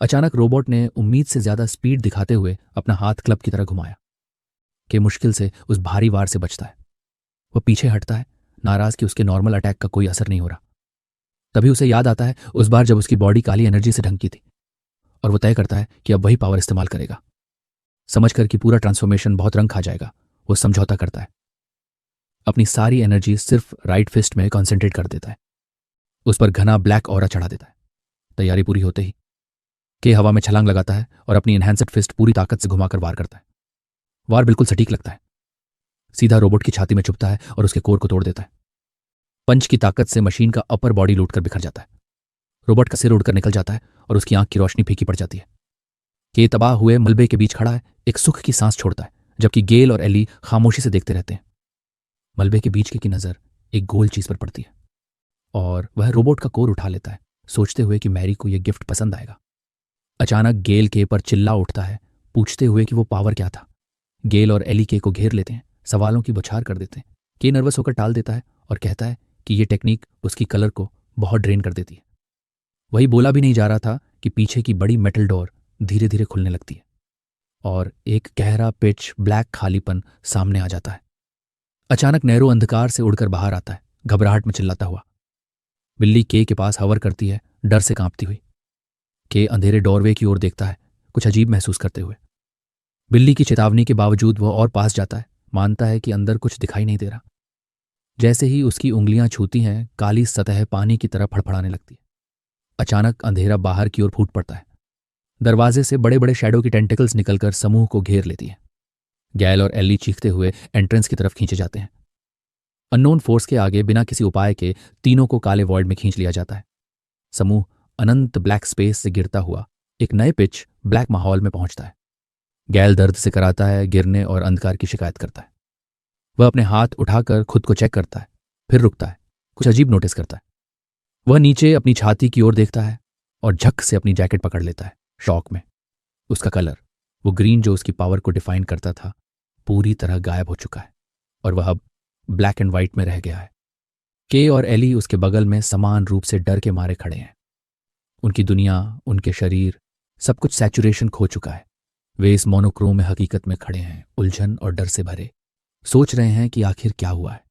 अचानक रोबोट ने उम्मीद से ज्यादा स्पीड दिखाते हुए अपना हाथ क्लब की तरह घुमाया। के मुश्किल से उस भारी वार से बचता है। वह पीछे हटता है, नाराज कि उसके नॉर्मल अटैक का कोई असर नहीं हो रहा। तभी उसे याद आता है उस बार जब उसकी बॉडी काली एनर्जी से ढंकी थी, और वो तय करता है कि अब वही पावर इस्तेमाल करेगा। समझकर कि पूरा ट्रांसफॉर्मेशन बहुत रंग खा जाएगा, वो समझौता करता है। अपनी सारी एनर्जी सिर्फ राइट फिस्ट में कॉन्सेंट्रेट कर देता है। उस पर घना ब्लैक ऑरा चढ़ा देता है। तैयारी पूरी होते ही के हवा में छलांग लगाता है और अपनी एनहांस्ड फिस्ट पूरी ताकत से घुमाकर वार करता है। वार बिल्कुल सटीक लगता है, सीधा रोबोट की छाती में चुभता है और उसके कोर को तोड़ देता है। पंच की ताकत से मशीन का अपर बॉडी लूटकर बिखर जाता है। रोबोट का सिर उड़कर निकल जाता है और उसकी आंख की रोशनी फीकी पड़ जाती है। के तबाह हुए मलबे के बीच खड़ा है, एक सुख की सांस छोड़ता है, जबकि गेल और एली खामोशी से देखते रहते हैं। मलबे के बीच की नजर एक गोल चीज पर पड़ती है और वह रोबोट का कोर उठा लेता है, सोचते हुए कि मैरी को यह गिफ्ट पसंद आएगा। अचानक गेल के पर चिल्ला उठता है, पूछते हुए कि वो पावर क्या था। गेल और एली के को घेर लेते हैं, सवालों की बौछार कर देते हैं। के नर्वस होकर टाल देता है और कहता है कि ये टेक्निक उसकी कलर को बहुत ड्रेन कर देती है। वही बोला भी नहीं जा रहा था कि पीछे की बड़ी मेटल डोर धीरे धीरे खुलने लगती है और एक गहरा पिच ब्लैक खालीपन सामने आ जाता है। अचानक नैरो अंधकार से उड़कर बाहर आता है, घबराहट में चिल्लाता हुआ। बिल्ली के पास हवर करती है, डर से कांपती हुई। के अंधेरे डोरवे की ओर देखता है, कुछ अजीब महसूस करते हुए। बिल्ली की चेतावनी के बावजूद वह और पास जाता है, मानता है कि अंदर कुछ दिखाई नहीं दे रहा। जैसे ही उसकी उंगलियां छूती हैं, काली सतह पानी की तरह फड़फड़ाने लगती है। अचानक अंधेरा बाहर की ओर फूट पड़ता है। दरवाजे से बड़े बड़े शैडो की टेंटिकल्स निकलकर समूह को घेर लेती हैं। गैल और एली चीखते हुए एंट्रेंस की तरफ खींचे जाते हैं। अननोन फोर्स के आगे बिना किसी उपाय के तीनों को काले वॉइड में खींच लिया जाता है। समूह अनंत ब्लैक स्पेस से गिरता हुआ एक नए पिच ब्लैक माहौल में पहुंचता है। गैल दर्द से कराता है, गिरने और अंधकार की शिकायत करता है। वह अपने हाथ उठाकर खुद को चेक करता है, फिर रुकता है, कुछ अजीब नोटिस करता है। वह नीचे अपनी छाती की ओर देखता है और झक से अपनी जैकेट पकड़ लेता है, शॉक में। उसका कलर, वो ग्रीन जो उसकी पावर को डिफाइन करता था, पूरी तरह गायब हो चुका है और वह अब ब्लैक एंड व्हाइट में रह गया है। के और एली उसके बगल में समान रूप से डर के मारे खड़े हैं। उनकी दुनिया, उनके शरीर, सब कुछ सैचुरेशन खो चुका है। वे इस मोनोक्रोम में हकीकत में खड़े हैं, उलझन और डर से भरे, सोच रहे हैं कि आखिर क्या हुआ है।